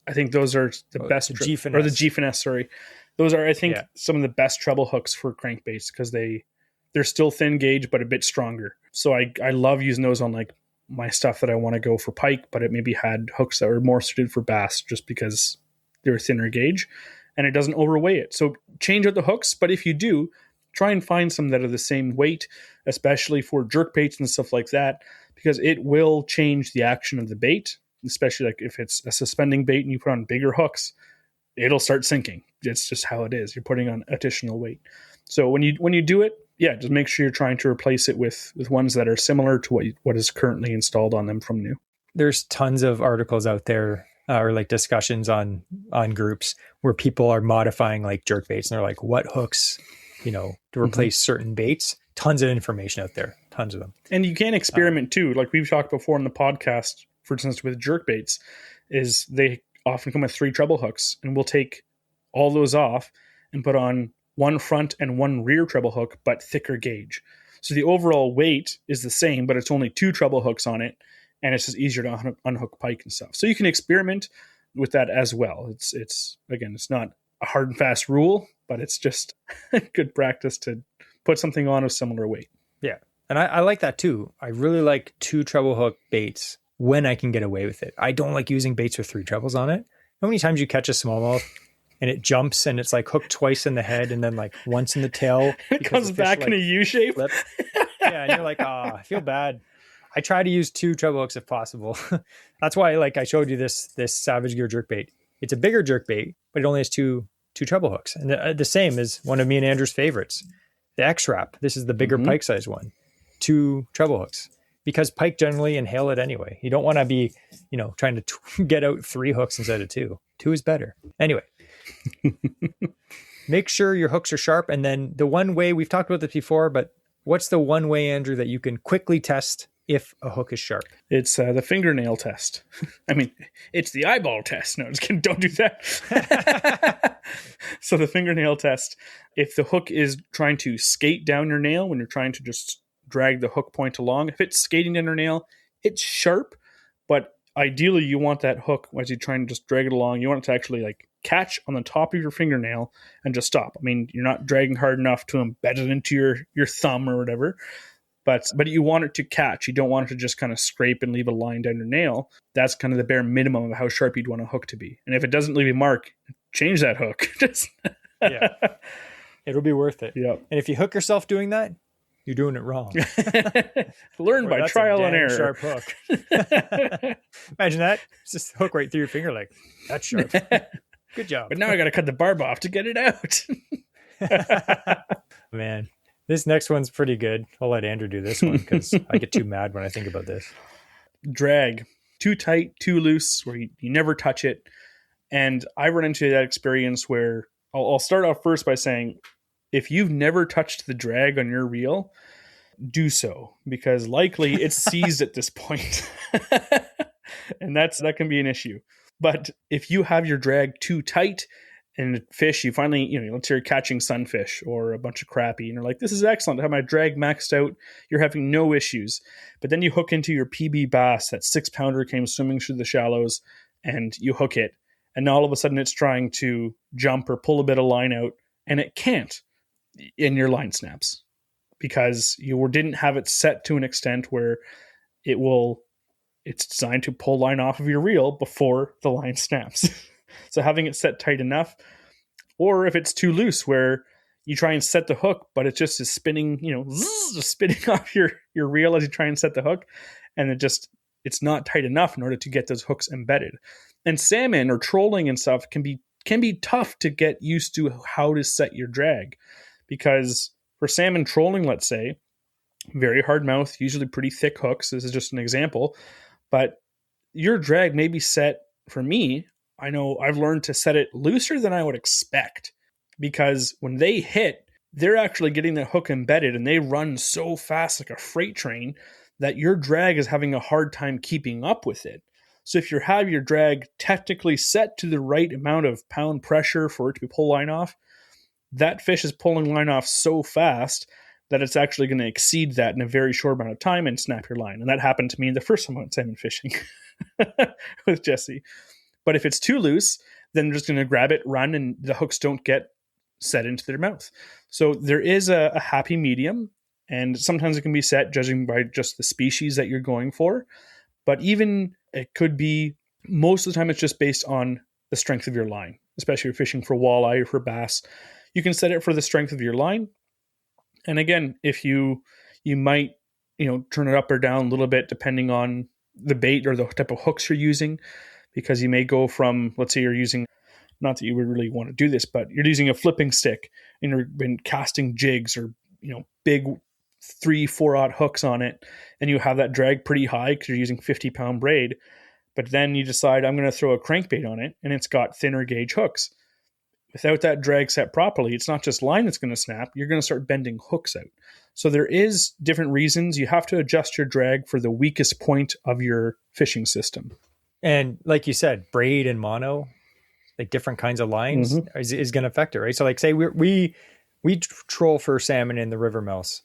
I think those are the best. The G Finesse. Or the G Finesse, sorry. Those are, I think, some of the best treble hooks for crankbaits, because they're still thin gauge, but a bit stronger. So I love using those on like my stuff that I want to go for pike, but it maybe had hooks that were more suited for bass just because they're thinner gauge and it doesn't overweigh it. So change out the hooks, but if you do, try and find some that are the same weight, especially for jerk baits and stuff like that, because it will change the action of the bait, especially like if it's a suspending bait and you put on bigger hooks, it'll start sinking. It's just how it is. You're putting on additional weight. So when you do it, just make sure you're trying to replace it with ones that are similar to what is currently installed on them from new. There's tons of articles out there or like discussions on groups where people are modifying like jerk baits, and they're like, what hooks, to replace certain baits. Tons of information out there, tons of them. And you can experiment too. Like we've talked before in the podcast, for instance, with jerk baits, is they often come with 3 treble hooks, and we'll take all those off and put on one front and one rear treble hook, but thicker gauge. So the overall weight is the same, but it's only 2 treble hooks on it, and it's just easier to unhook pike and stuff. So you can experiment with that as well. It's again, it's not a hard and fast rule, but it's just good practice to put something on of similar weight. Yeah. And I like that too. I really like 2 treble hook baits when I can get away with it. I don't like using baits with 3 trebles on it. How many times you catch a smallmouth and it jumps and it's like hooked twice in the head and then like once in the tail. It comes back in a U shape. Yeah, and you're like, I feel bad. I try to use 2 treble hooks if possible. That's why, like I showed you this Savage Gear jerkbait. It's a bigger jerkbait, but it only has two treble hooks. And the same is one of me and Andrew's favorites, the X-Wrap. This is the bigger pike size one, 2 treble hooks. Because pike generally inhale it anyway. You don't want to be, trying to get out 3 hooks instead of 2. 2 is better. Anyway, make sure your hooks are sharp. And then the one way, we've talked about this before, but what's the one way, Andrew, that you can quickly test if a hook is sharp? It's the fingernail test. I mean, it's the eyeball test. No, just kidding. Don't do that. So the fingernail test, if the hook is trying to skate down your nail when you're trying to just drag the hook point along, if it's skating down your nail, it's sharp, but ideally you want that hook as you're trying to just drag it along, you want it to actually like catch on the top of your fingernail and just stop. I mean, you're not dragging hard enough to embed it into your thumb or whatever, but you want it to catch. You don't want it to just kind of scrape and leave a line down your nail. That's kind of the bare minimum of how sharp you'd want a hook to be. And if it doesn't leave a mark, change that hook. Yeah, it'll be worth it. Yep. And if you hook yourself doing that, you're doing it wrong. Learn by trial and error. Sharp hook. Imagine that. It's just hook right through your finger like, that's sharp. Good job. But now I got to cut the barb off to get it out. Man, this next one's pretty good. I'll let Andrew do this one because I get too mad when I think about this. Drag. Too tight, too loose, where you never touch it. And I run into that experience where I'll start off first by saying, if you've never touched the drag on your reel, do so, because likely it's seized at this point. And that can be an issue. But if you have your drag too tight and fish, you finally, let's say you're catching sunfish or a bunch of crappie and you're like, this is excellent. I have my drag maxed out. You're having no issues. But then you hook into your PB bass, that 6-pounder came swimming through the shallows, and you hook it. And all of a sudden it's trying to jump or pull a bit of line out, and it can't. And your line snaps because you didn't have it set to an extent where it's designed to pull line off of your reel before the line snaps. So having it set tight enough, or if it's too loose where you try and set the hook, but it just is spinning, just spinning off your reel as you try and set the hook, and it's not tight enough in order to get those hooks embedded. And salmon or trolling and stuff can be tough to get used to how to set your drag. Because for salmon trolling, let's say, very hard mouth, usually pretty thick hooks. This is just an example. But your drag may be set, for me, I know I've learned to set it looser than I would expect. Because when they hit, they're actually getting the hook embedded and they run so fast like a freight train that your drag is having a hard time keeping up with it. So if you have your drag technically set to the right amount of pound pressure for it to pull line off, that fish is pulling line off so fast that it's actually going to exceed that in a very short amount of time and snap your line. And that happened to me the first time I went salmon fishing with Jesse. But if it's too loose, then they're just going to grab it, run, and the hooks don't get set into their mouth. So there is a happy medium, and sometimes it can be set judging by just the species that you're going for. But even it could be, most of the time it's just based on the strength of your line, especially if you're fishing for walleye or for bass. You can set it for the strength of your line. And again, if you might, turn it up or down a little bit depending on the bait or the type of hooks you're using, because you may go from, let's say you're using, not that you would really want to do this, but you're using a flipping stick and you've been casting jigs or, big 3-4-aught hooks on it, and you have that drag pretty high because you're using 50-pound braid. But then you decide I'm going to throw a crankbait on it and it's got thinner gauge hooks. Without that drag set properly, it's not just line that's going to snap. You're going to start bending hooks out. So there is different reasons. You have to adjust your drag for the weakest point of your fishing system. And like you said, braid and mono, like different kinds of lines is going to affect it, right? So like say we we troll for salmon in the river mouths.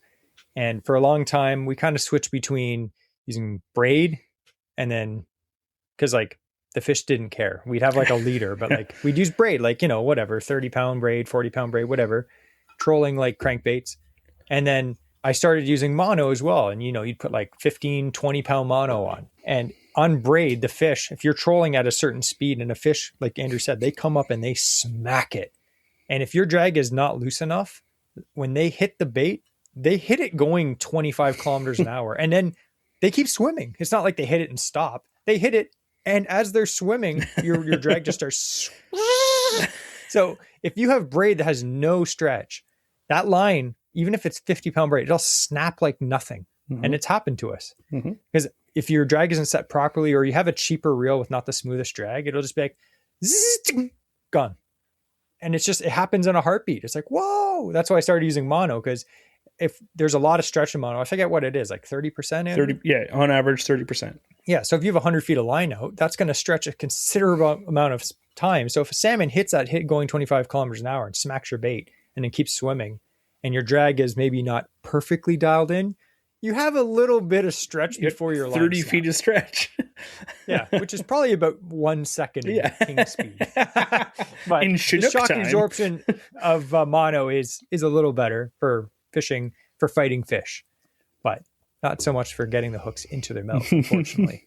And for a long time, we kind of switched between using braid and then, because like the fish didn't care. We'd have like a leader, but like we'd use braid, like, you know, whatever, 30-pound braid, 40-pound braid, whatever, trolling like crankbaits. And then I started using mono as well. And, you know, you'd put like 15, 20-pound mono on. And on braid, the fish, if you're trolling at a certain speed and a fish, like Andrew said, they come up and they smack it. And if your drag is not loose enough, when they hit the bait, they hit it going 25 kilometers an hour. And then they keep swimming. It's not like they hit it and stop. They hit it. And as they're swimming, your drag just starts. So if you have braid that has no stretch, that line, even if it's 50-pound braid, it'll snap like nothing. Mm-hmm. And it's happened to us. Because if your drag isn't set properly, or you have a cheaper reel with not the smoothest drag, it'll just be like, gone. And it's just, it happens in a heartbeat. It's like, whoa. That's why I started using mono, because if there's a lot of stretch in mono, I forget what it is, like 30%. 30, yeah, on average 30%. Yeah, so if you have 100 feet of line out, that's going to stretch a considerable amount of time. So if a salmon hits that hit going 25 kilometers an hour and smacks your bait and then keeps swimming, and your drag is maybe not perfectly dialed in, you have a little bit of stretch before your line 30 feet of stretch. Yeah, which is probably about 1 second in king speed. But in the shock time. absorption of mono is a little better for fishing, for fighting fish, but not so much for getting the hooks into their mouth, unfortunately.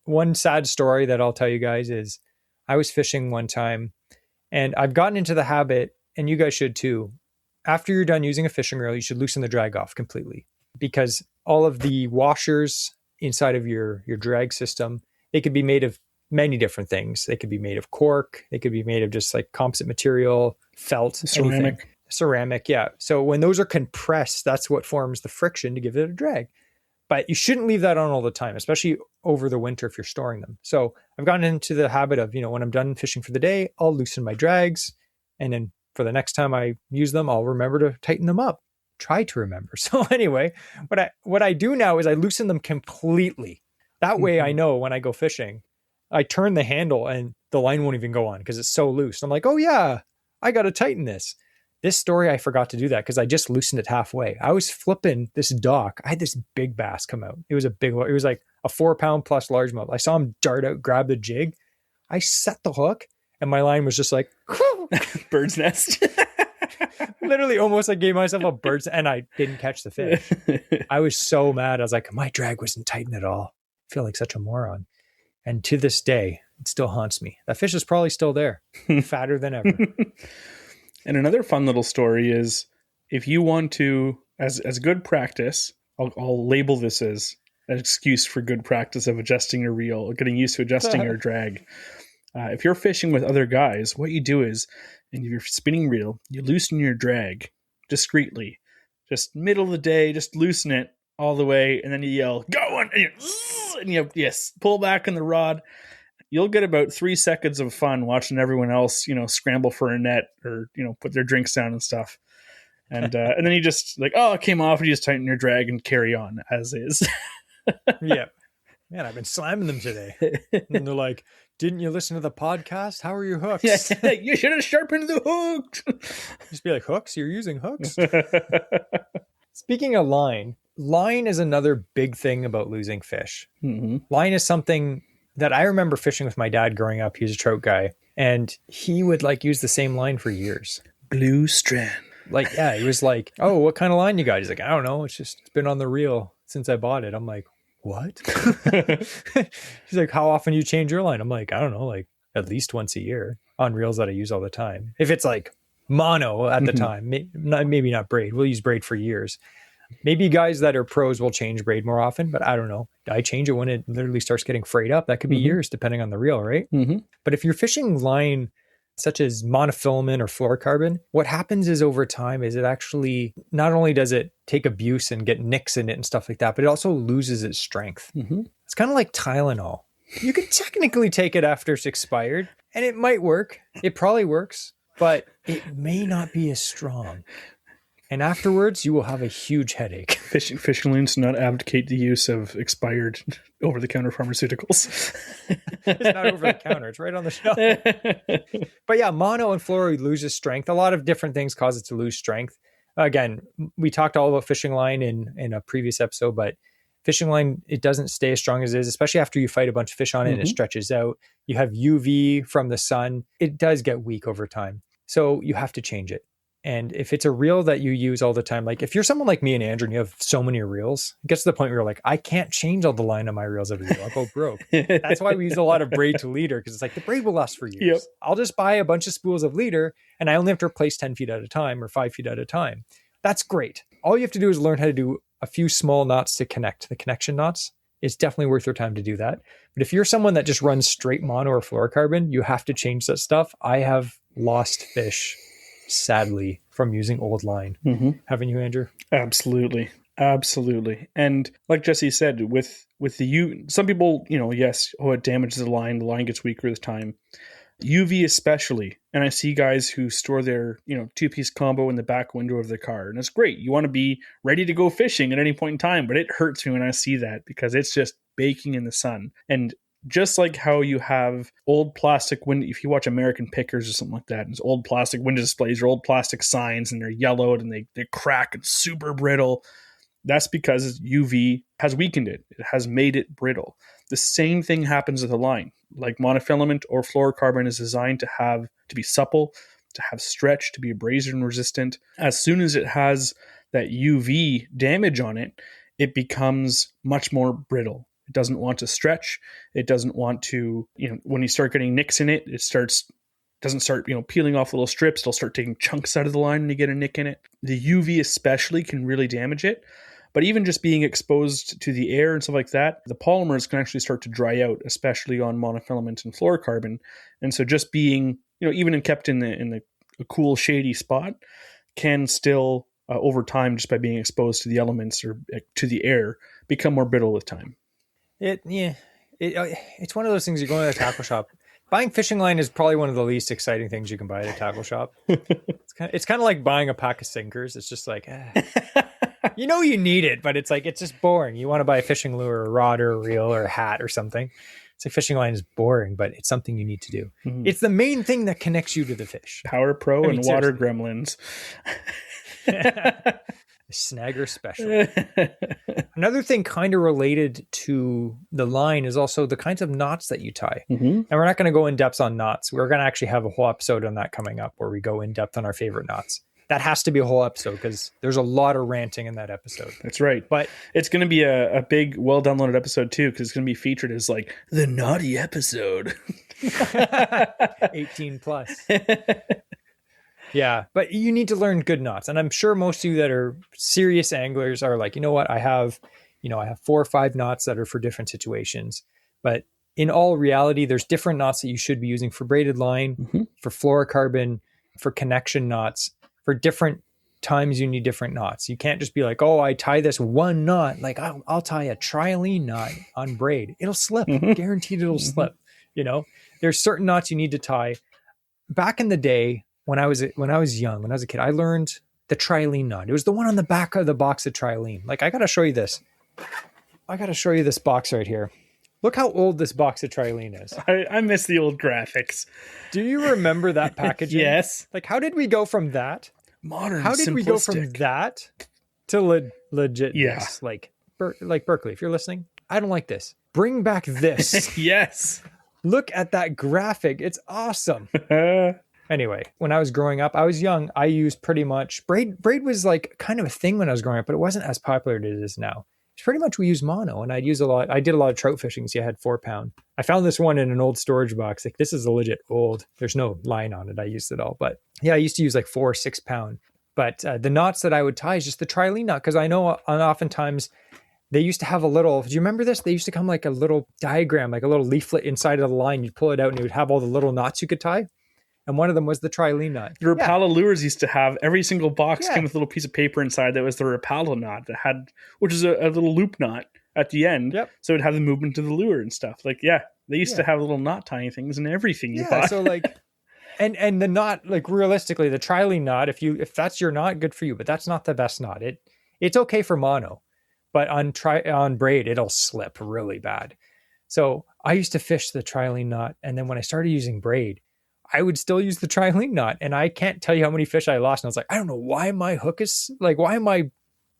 One sad story that I'll tell you guys is I was fishing one time, and I've gotten into the habit, and you guys should too. After you're done using a fishing reel, you should loosen the drag off completely, because all of the washers inside of your drag system, they could be made of many different things. They could be made of cork. They could be made of just like composite material, felt, ceramic. Yeah. So when those are compressed, that's what forms the friction to give it a drag. But you shouldn't leave that on all the time, especially over the winter if you're storing them. So I've gotten into the habit of, you know, when I'm done fishing for the day, I'll loosen my drags. And then for the next time I use them, I'll remember to tighten them up. Try to remember. So anyway, what I do now is I loosen them completely. That way I know when I go fishing, I turn the handle and the line won't even go on because it's so loose. I'm like, oh yeah, I got to tighten this. This story, I forgot to do that because I just loosened it halfway. I was flipping this dock. I had this big bass come out. It was like a 4-pound plus largemouth. I saw him dart out, grab the jig. I set the hook and my line was just like bird's nest. Literally almost I gave myself a bird's, and I didn't catch the fish. I was so mad. I was like, my drag wasn't tightened at all. I feel like such a moron. And to this day, it still haunts me. That fish is probably still there, fatter than ever. And another fun little story is if you want to, as good practice, I'll label this as an excuse for good practice of adjusting your reel, getting used to adjusting your drag. If you're fishing with other guys, what you do is, in your spinning reel, you loosen your drag discreetly. Just middle of the day, just loosen it all the way, and then you yell, go on! And you pull back on the rod. You'll get about 3 seconds of fun watching everyone else, scramble for a net or, put their drinks down and stuff. And then you just like, oh, it came off, and you just tighten your drag and carry on as is. Yeah. Man, I've been slamming them today. And they're like, didn't you listen to the podcast? How are your hooks? Yeah, you should have sharpened the hooks. Just be like, hooks? You're using hooks? Speaking of line is another big thing about losing fish. Mm-hmm. Line is something that I remember fishing with my dad growing up. He was a trout guy, and he would use the same line for years. Blue strand. He was like, oh, what kind of line you got? He's like, I don't know. It's been on the reel since I bought it. I'm like, what? He's like, how often you change your line? I'm like, I don't know, at least once a year on reels that I use all the time. If it's like mono at the time, maybe not braid. We'll use braid for years. Maybe guys that are pros will change braid more often, but I don't know. I change it when it literally starts getting frayed up. That could be years depending on the reel, right? Mm-hmm. But if you're fishing line such as monofilament or fluorocarbon, what happens is over time is it actually, not only does it take abuse and get nicks in it and stuff like that, but it also loses its strength. Mm-hmm. It's kind of like Tylenol. You could technically take it after it's expired and it might work. It probably works, but it may not be as strong. And afterwards, you will have a huge headache. Fishing Loons do not advocate the use of expired over-the-counter pharmaceuticals. It's not over the counter. It's right on the shelf. But yeah, mono and fluoro loses strength. A lot of different things cause it to lose strength. Again, we talked all about fishing line in a previous episode, but fishing line, it doesn't stay as strong as it is, especially after you fight a bunch of fish on it and it stretches out. You have UV from the sun. It does get weak over time. So you have to change it. And if it's a reel that you use all the time, like if you're someone like me and Andrew and you have so many reels, it gets to the point where you're like, I can't change all the line on my reels every year. I'll go broke. That's why we use a lot of braid to leader, because it's like the braid will last for years. Yep. I'll just buy a bunch of spools of leader and I only have to replace 10 feet at a time or 5 feet at a time. That's great. All you have to do is learn how to do a few small knots to connect, the connection knots. It's definitely worth your time to do that. But if you're someone that just runs straight mono or fluorocarbon, you have to change that stuff. I have lost fish, sadly, from using old line. Haven't you, Andrew? Absolutely. And like Jesse said, with the some people, yes, it damages the line gets weaker with time. UV especially, and I see guys who store their 2-piece combo in the back window of their car, and it's great. You want to be ready to go fishing at any point in time, but it hurts me when I see that because it's just baking in the sun. And just like how you have old plastic window, if you watch American Pickers or something like that, it's old plastic window displays or old plastic signs, and they're yellowed and they crack and super brittle. That's because UV has weakened it. It has made it brittle. The same thing happens with a line. Like monofilament or fluorocarbon is designed to be supple, to have stretch, to be abrasion resistant. As soon as it has that UV damage on it, it becomes much more brittle. It doesn't want to stretch. It doesn't want to, when you start getting nicks in it, doesn't start peeling off little strips. It'll start taking chunks out of the line when you get a nick in it. The UV especially can really damage it. But even just being exposed to the air and stuff like that, the polymers can actually start to dry out, especially on monofilament and fluorocarbon. And so just being, even kept in a cool, shady spot can still, over time, just by being exposed to the elements or to the air, become more brittle with time. It's one of those things you go into a tackle shop. Buying fishing line is probably one of the least exciting things you can buy at a tackle shop. It's kind of like buying a pack of sinkers. It's just like, you need it, but it's like, it's just boring. You want to buy a fishing lure or a rod or a reel or a hat or something. It's like fishing line is boring, but it's something you need to do. It's the main thing that connects you to the fish. Power Pro and Water Gremlins. Snagger special. Another thing kind of related to the line is also the kinds of knots that you tie. And we're not going to go in depth on knots. We're going to actually have a whole episode on that coming up where we go in depth on our favorite knots. That has to be a whole episode because there's a lot of ranting in that episode. That's right. But it's going to be a big, well-downloaded episode too, because it's going to be featured as like the naughty episode. 18 plus. Yeah, but you need to learn good knots. And I'm sure most of you that are serious anglers are like, you know what, I have 4 or 5 knots that are for different situations. But in all reality, there's different knots that you should be using for braided line, for fluorocarbon, for connection knots. For different times, you need different knots. You can't just be like, oh, I tie this one knot. Like I'll tie a trilene knot on braid. It'll slip. Guaranteed it'll slip. There's certain knots you need to tie. Back in the day, when I was young, when I was a kid, I learned the trilene knot. It was the one on the back of the box of trilene. Like I got to show you this. I got to show you this box right here. Look how old this box of trilene is. I miss the old graphics. Do you remember that packaging? Yes. Like, how did we go from that? Modern, how did we go from that to legit? Yeah. This? Like Berkeley, if you're listening, I don't like this. Bring back this. Yes. Look at that graphic. It's awesome. Anyway, when I was growing up, I was young. I used pretty much braid was like kind of a thing when I was growing up, but it wasn't as popular as it is now. It's pretty much we use mono, and I did a lot of trout fishing. So I had 4-pound. I found this one in an old storage box. Like this is a legit old. There's no line on it. I used it all, but yeah, I used to use like 4 or 6-pound. But the knots that I would tie is just the trilene knot, because I know oftentimes they used to have a little. Do you remember this? They used to come like a little diagram, like a little leaflet inside of the line. You'd pull it out, and it would have all the little knots you could tie. And one of them was the trilene knot. The Rapala lures used to have every single box came with a little piece of paper inside that was the Rapala knot that had, which is a little loop knot at the end. Yep. So it'd have the movement of the lure and stuff. Like, they used to have little knot tying things and everything you bought. So like, and the knot, like realistically, the trilene knot, if that's your knot, good for you. But that's not the best knot. It's okay for mono, but on braid, it'll slip really bad. So I used to fish the trilene knot. And then when I started using braid, I would still use the tri-link knot. And I can't tell you how many fish I lost. And I was like, I don't know why my hook is like, why am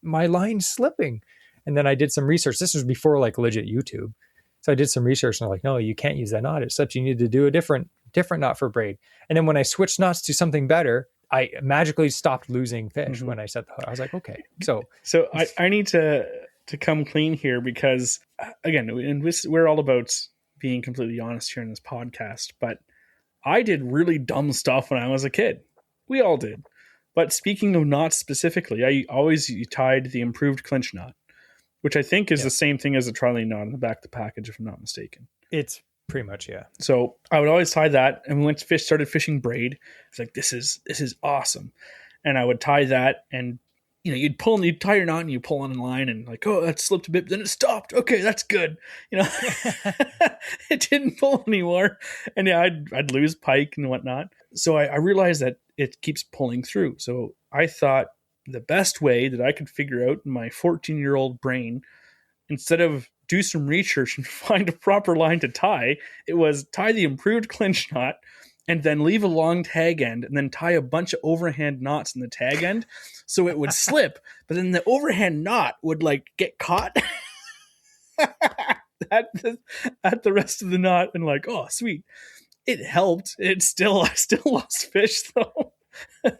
my line slipping? And then I did some research. This was before like legit YouTube. So I did some research and I'm like, no, you can't use that knot. It slips. You need to do a different knot for braid. And then when I switched knots to something better, I magically stopped losing fish when I set the hook. I was like, okay. So I need to come clean here because again, and we're all about being completely honest here in this podcast, but I did really dumb stuff when I was a kid. We all did. But speaking of knots specifically, I always tied the improved clinch knot, which I think is the same thing as a tri-link knot on the back of the package, if I'm not mistaken. It's pretty much, yeah. So I would always tie that, and we started fishing braid. It's like, this is awesome. And I would tie that, and you'd tie your knot and you pull on a line and like, oh, that slipped a bit, then it stopped. Okay, that's good. It didn't pull anymore. And yeah, I'd lose pike and whatnot. So I realized that it keeps pulling through. So I thought the best way that I could figure out in my 14-year-old brain, instead of do some research and find a proper line to tie, it was tie the improved clinch knot and then leave a long tag end and then tie a bunch of overhand knots in the tag end so it would slip. But then the overhand knot would like get caught at the rest of the knot and like, oh, sweet. It helped. I still lost fish though.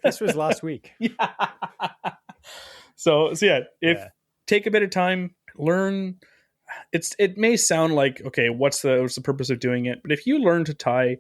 This was last week. Yeah. So take a bit of time, learn. It may sound like, okay, what's the purpose of doing it? But if you learn to tie,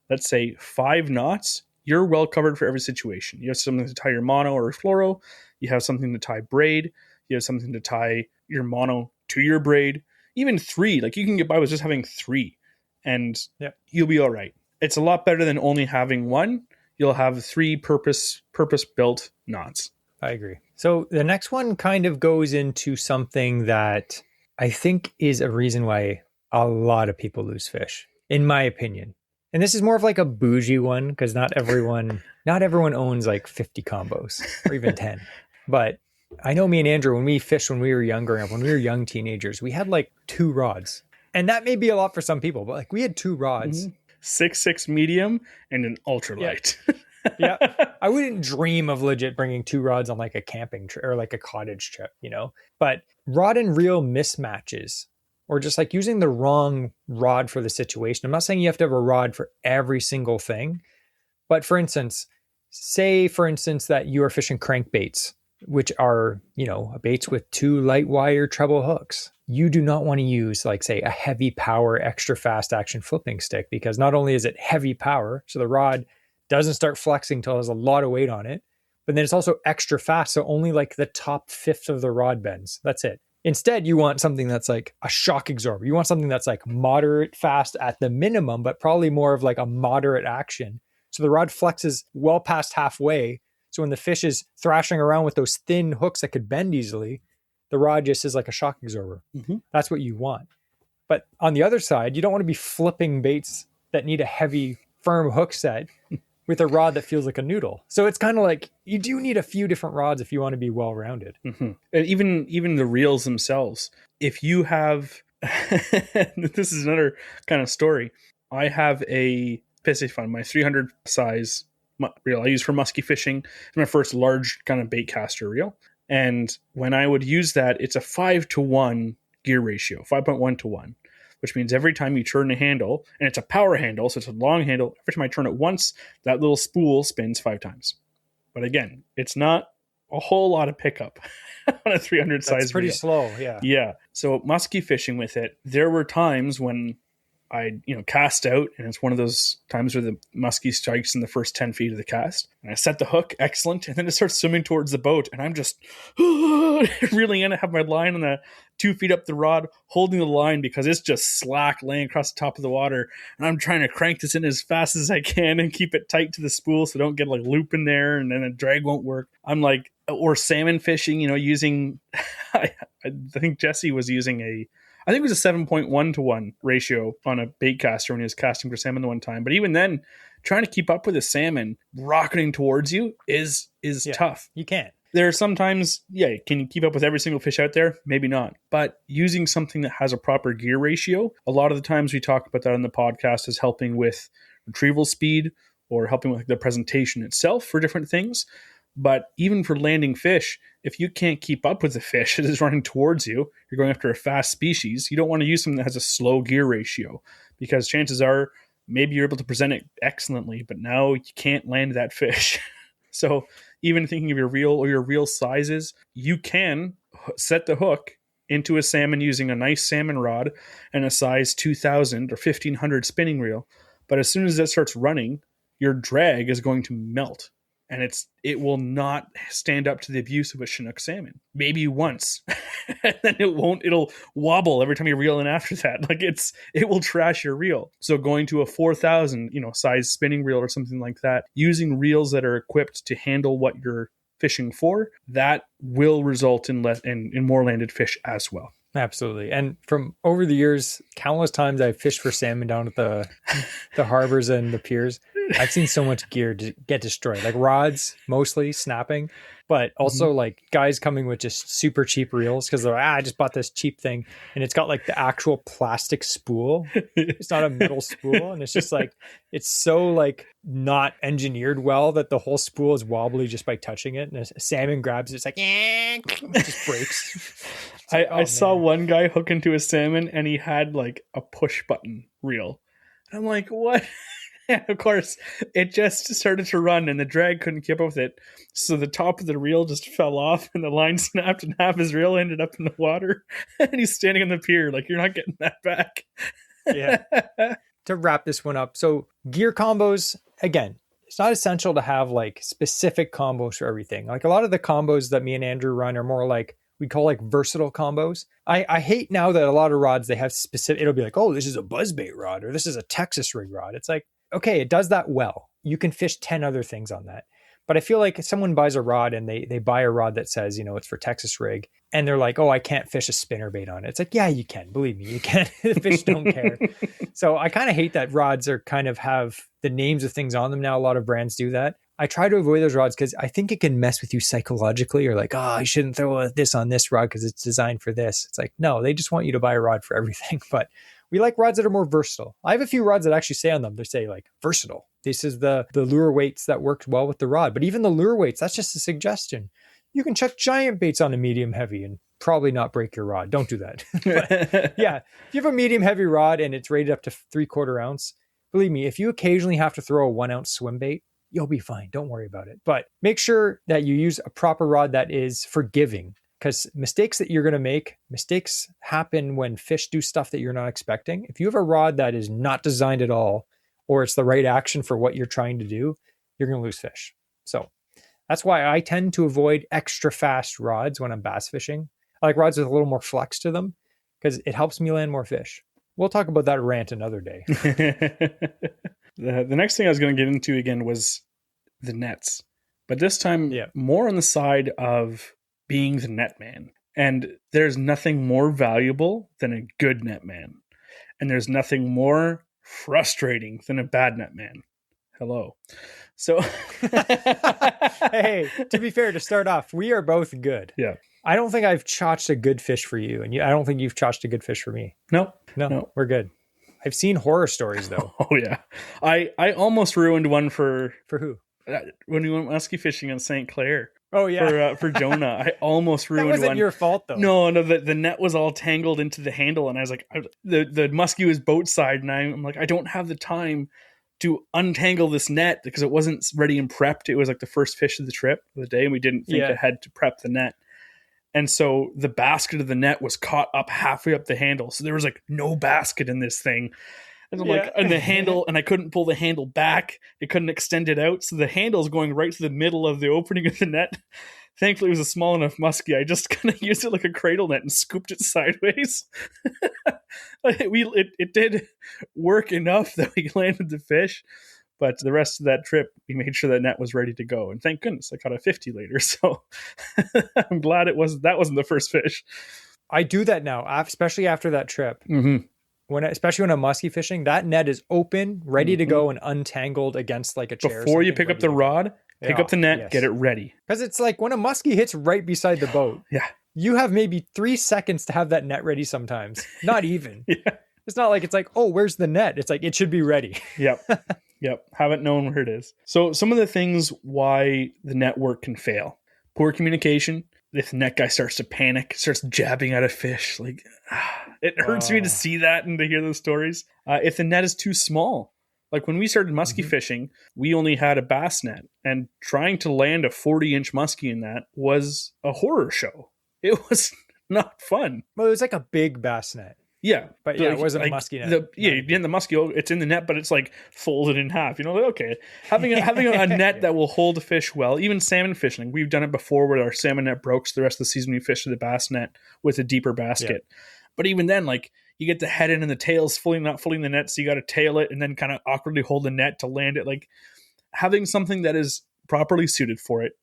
let's say 5 knots, you're well covered for every situation. You have something to tie your mono or fluoro. You have something to tie braid. You have something to tie your mono to your braid. Even 3, like you can get by with just having 3 and you'll be all right. It's a lot better than only having 1. You'll have 3 purpose-built knots. I agree. So the next one kind of goes into something that I think is a reason why a lot of people lose fish, in my opinion. And this is more of like a bougie one because not everyone owns like 50 combos or even 10. But I know me and Andrew, when we fished when we were younger, when we were young teenagers, we had like 2 rods. And that may be a lot for some people, but like we had 2 rods. 6.6 medium and an ultralight. Yeah. I wouldn't dream of legit bringing 2 rods on like a camping trip or like a cottage trip, But rod and reel mismatches or just like using the wrong rod for the situation. I'm not saying you have to have a rod for every single thing, but for instance, say that you are fishing crankbaits, which are, baits with 2 light wire treble hooks. You do not want to use like say a heavy power, extra fast action flipping stick because not only is it heavy power, so the rod doesn't start flexing till it has a lot of weight on it, but then it's also extra fast. So only like the top 1/5 of the rod bends. That's it. Instead, you want something that's like a shock absorber. You want something that's like moderate fast at the minimum, but probably more of like a moderate action. So the rod flexes well past halfway. So when the fish is thrashing around with those thin hooks that could bend easily, the rod just is like a shock absorber. That's what you want. But on the other side, you don't want to be flipping baits that need a heavy, firm hook set with a rod that feels like a noodle. So it's kind of like you do need a few different rods if you want to be well-rounded. And even the reels themselves. If you have, this is another kind of story. I have a Piscifun, my 300 size reel I use for musky fishing. It's my first large kind of bait caster reel. And when I would use that, it's a 5-to-1 gear ratio, 5.1 to 1. Which means every time you turn the handle, and it's a power handle, so it's a long handle, every time I turn it once, that little spool spins 5 times. But again, it's not a whole lot of pickup on a 300 size. It's pretty reel. slow, yeah. Yeah. So musky fishing with it, there were times when I cast out, and it's one of those times where the muskie strikes in the first 10 feet of the cast. And I set the hook, excellent, and then it starts swimming towards the boat, and I'm just reeling in. I have my line on the 2 feet up the rod, holding the line because it's just slack laying across the top of the water, and I'm trying to crank this in as fast as I can and keep it tight to the spool so I don't get like loop in there, and then the drag won't work. I'm like, or salmon fishing, using, I think Jesse was using I think it was a 7.1 to 1 ratio on a bait caster when he was casting for salmon the one time. But even then, trying to keep up with a salmon rocketing towards you is tough. You can't. There are sometimes, can you keep up with every single fish out there? Maybe not. But using something that has a proper gear ratio, a lot of the times we talk about that on the podcast is helping with retrieval speed or helping with the presentation itself for different things. But even for landing fish, if you can't keep up with the fish that is running towards you, you're going after a fast species, you don't want to use something that has a slow gear ratio, because chances are maybe you're able to present it excellently, but now you can't land that fish. So even thinking of your reel or your reel sizes, you can set the hook into a salmon using a nice salmon rod and a size 2000 or 1500 spinning reel. But as soon as that starts running, your drag is going to melt, and it will not stand up to the abuse of a Chinook salmon. Maybe once, and then it'll wobble every time you reel in after that. Like it will trash your reel. So going to a 4000, size spinning reel or something like that, using reels that are equipped to handle what you're fishing for, that will result in more landed fish as well. Absolutely. And from over the years, countless times I've fished for salmon down at the harbors and the piers. I've seen so much gear get destroyed, like rods, mostly snapping, but also like guys coming with just super cheap reels because they're like, I just bought this cheap thing and it's got like the actual plastic spool. It's not a metal spool. And it's just like, it's so like not engineered well that the whole spool is wobbly just by touching it. And a salmon grabs it, it's like, it just breaks. I saw one guy hook into a salmon and he had like a push button reel. I'm like, what? And of course, it just started to run and the drag couldn't keep up with it. So the top of the reel just fell off and the line snapped and half his reel ended up in the water. And he's standing on the pier like, you're not getting that back. Yeah. To wrap this one up. So gear combos, again, it's not essential to have like specific combos for everything. Like a lot of the combos that me and Andrew run are more like, we call like versatile combos. I hate now that a lot of rods, they have specific, it'll be like, oh, this is a buzzbait rod or this is a Texas rig rod. It's like, okay, it does that well. You can fish 10 other things on that. But I feel like if someone buys a rod and they buy a rod that says, it's for Texas rig, and they're like, oh, I can't fish a spinnerbait on it. It's like, yeah, you can. Believe me, you can. The fish don't care. So I kind of hate that rods are kind of have the names of things on them now. A lot of brands do that. I try to avoid those rods because I think it can mess with you psychologically. Or like, oh, I shouldn't throw this on this rod because it's designed for this. It's like, no, they just want you to buy a rod for everything. But we like rods that are more versatile. I have a few rods that actually say on them, they say like versatile. This is the lure weights that worked well with the rod. But even the lure weights, that's just a suggestion. You can chuck giant baits on a medium heavy and probably not break your rod. Don't do that. But yeah, if you have a medium heavy rod and it's rated up to 3/4 ounce, believe me, if you occasionally have to throw a 1 ounce swim bait, you'll be fine. Don't worry about it. But make sure that you use a proper rod that is forgiving, because mistakes that you're going to make, mistakes happen when fish do stuff that you're not expecting. If you have a rod that is not designed at all, or it's the right action for what you're trying to do, you're going to lose fish. So that's why I tend to avoid extra fast rods when I'm bass fishing. I like rods with a little more flex to them because it helps me land more fish. We'll talk about that rant another day. The next thing I was going to get into again was the nets, but this time more on the side of being the net man. And there's nothing more valuable than a good net man. And there's nothing more frustrating than a bad net man. Hello. So hey, to be fair, to start off, we are both good. Yeah. I don't think I've chotched a good fish for you, and I don't think you've chotched a good fish for me. No, we're good. I've seen horror stories though. Oh yeah. I almost ruined one for who? When we went muskie fishing in St. Clair. Oh yeah, for Jonah. I almost ruined one. That wasn't your fault though. No, the net was all tangled into the handle, and I was like, the muskie was boat side, and I'm like, I don't have the time to untangle this net because it wasn't ready and prepped. It was like the first fish of the trip of the day, and we didn't think ahead to prep the net. And so the basket of the net was caught up halfway up the handle, so there was like no basket in this thing. And I'm like, and the handle, and I couldn't pull the handle back. It couldn't extend it out. So the handle's going right to the middle of the opening of the net. Thankfully, it was a small enough muskie. I just kind of used it like a cradle net and scooped it sideways. It did work enough that we landed the fish. But the rest of that trip, we made sure that net was ready to go. And thank goodness I caught a 50 later. So I'm glad that wasn't the first fish. I do that now, especially after that trip. Mm-hmm. Especially when I'm muskie fishing, that net is open, ready to go, and untangled against like a chair. Before you pick up the rod, pick up the net, get it ready. Because it's like when a muskie hits right beside the boat, you have maybe 3 seconds to have that net ready sometimes. Not even. It's not like it's like, oh, where's the net? It's like, it should be ready. Yep. Yep. Haven't known where it is. So some of the things why the network can fail. Poor communication. If the net guy starts to panic, starts jabbing at a fish, like it hurts me to see that and to hear those stories. If the net is too small, like when we started muskie fishing, we only had a bass net, and trying to land a 40-inch muskie in that was a horror show. It was not fun. Well, it was like a big bass net. Yeah, but yeah, it wasn't a muskie net. In the muskie, it's in the net, but it's like folded in half. Like, okay, having a net that will hold a fish well, even salmon fishing. We've done it before where our salmon net broke, so the rest of the season we fished the bass net with a deeper basket. Yeah. But even then, like you get the head in and the tail's not fully in the net, so you got to tail it and then kind of awkwardly hold the net to land it. Like having something that is properly suited for it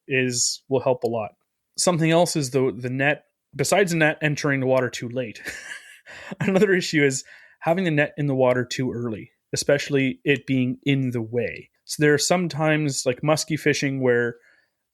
will help a lot. Something else is the net. Besides the net entering the water too late. Another issue is having the net in the water too early, especially it being in the way. So there are some times like muskie fishing where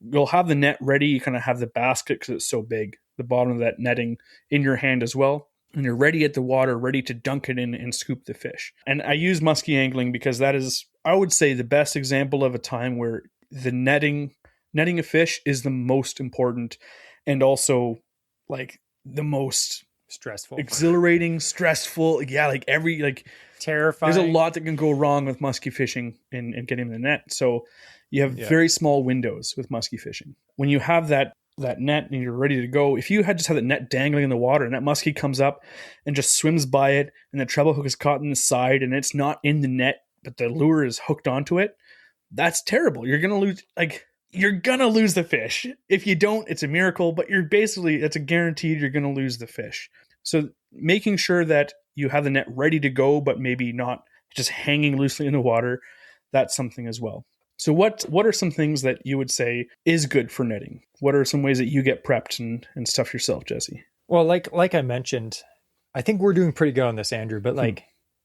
you'll have the net ready. You kind of have the basket because it's so big, the bottom of that netting in your hand as well. And you're ready at the water, ready to dunk it in and scoop the fish. And I use muskie angling because that is, I would say, the best example of a time where the netting a fish is the most important and also like the most stressful, exhilarating, stressful. Yeah, like terrifying. There's a lot that can go wrong with muskie fishing and getting in the net. So you have very small windows with muskie fishing. When you have that net and you're ready to go, if you had just had the net dangling in the water and that muskie comes up and just swims by it and the treble hook is caught in the side and it's not in the net, but the lure is hooked onto it, that's terrible. You're going to lose the fish. If you don't, it's a miracle, but it's a guaranteed you're going to lose the fish. So making sure that you have the net ready to go, but maybe not just hanging loosely in the water, that's something as well. So what are some things that you would say is good for netting? What are some ways that you get prepped and stuff yourself, Jesse? Well, like I mentioned, I think we're doing pretty good on this, Andrew, but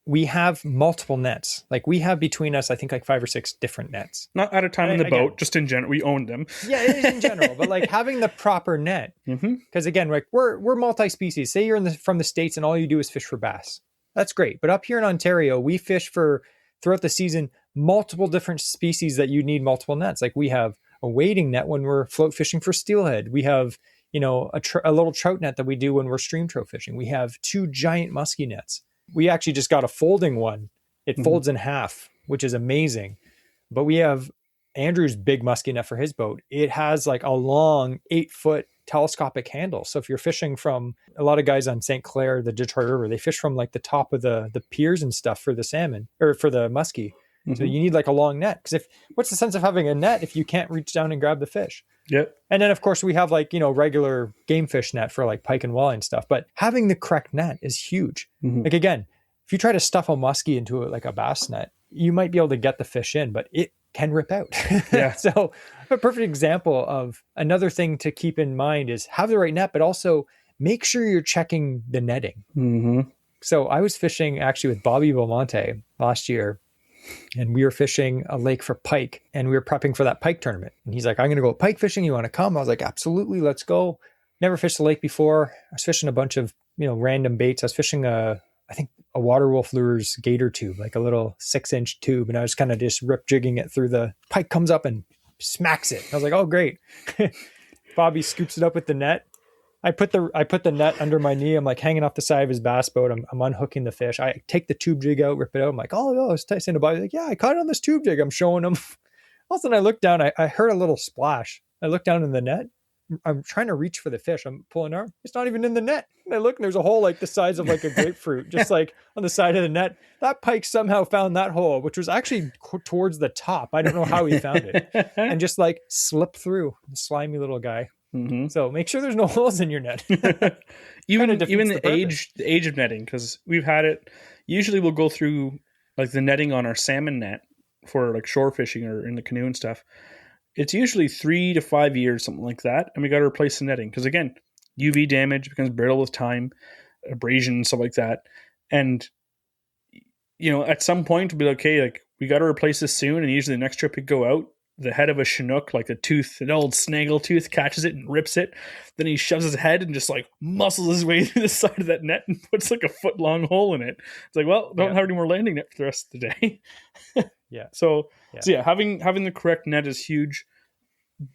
we have multiple nets. Like we have between us, I think 5 or 6 different nets. Not at a time in the boat, just in general. We own them. Yeah, it is in general, but like having the proper net. Because again, like we're multi-species. Say you're from the States and all you do is fish for bass. That's great. But up here in Ontario, we fish throughout the season, multiple different species that you need multiple nets. Like we have a wading net when we're float fishing for steelhead. We have, a little trout net that we do when we're stream trout fishing. We have 2 giant muskie nets. We actually just got a folding one. It folds in half, which is amazing. But we have Andrew's big muskie net for his boat. It has like a long 8-foot telescopic handle. So if you're fishing from a lot of guys on St. Clair, the Detroit River, they fish from like the top of the piers and stuff for the salmon or for the muskie. So you need like a long net because what's the sense of having a net if you can't reach down and grab the fish? Yep. And then of course we have like, regular game fish net for like pike and walleye and stuff, but having the correct net is huge. Like again, if you try to stuff a muskie into like a bass net, you might be able to get the fish in, but it can rip out. Yeah. So a perfect example of another thing to keep in mind is have the right net, but also make sure you're checking the netting. So I was fishing actually with Bobby Belmonte last year, and we were fishing a lake for pike, and we were prepping for that pike tournament. And he's like, I'm going to go pike fishing. You want to come? I was like, absolutely. Let's go. Never fished the lake before. I was fishing a bunch of, random baits. I was fishing I think a Water Wolf Lures gator tube, like a little 6-inch tube. And I was kind of just rip jigging it through the pike, comes up and smacks it. I was like, oh, great. Bobby scoops it up with the net. I put the net under my knee. I'm like hanging off the side of his bass boat. I'm unhooking the fish. I take the tube jig out, rip it out. I'm like, oh, it's saying to Bobby, like, yeah, I caught it on this tube jig. I'm showing him. All of a sudden I look down, I heard a little splash. I look down in the net. I'm trying to reach for the fish. I'm pulling arm. It's not even in the net. And I look and there's a hole like the size of like a grapefruit, just like on the side of the net. That pike somehow found that hole, which was actually towards the top. I don't know how he found it. And just like slipped through, the slimy little guy. So make sure there's no holes in your net. even the age of netting, because we've had it. Usually we'll go through like the netting on our salmon net for like shore fishing or in the canoe and stuff. It's usually 3 to 5 years, something like that, and we got to replace the netting because again, UV damage becomes brittle with time, abrasion, stuff like that, and at some point we'll be like, okay, like we got to replace this soon, and usually the next trip we go out, the head of a Chinook, like an old snaggle tooth, catches it and rips it. Then he shoves his head and just like muscles his way through the side of that net and puts like a 1-foot long hole in it. It's like, well, don't have any more landing net for the rest of the day. Yeah. So, Yeah. so yeah, having the correct net is huge.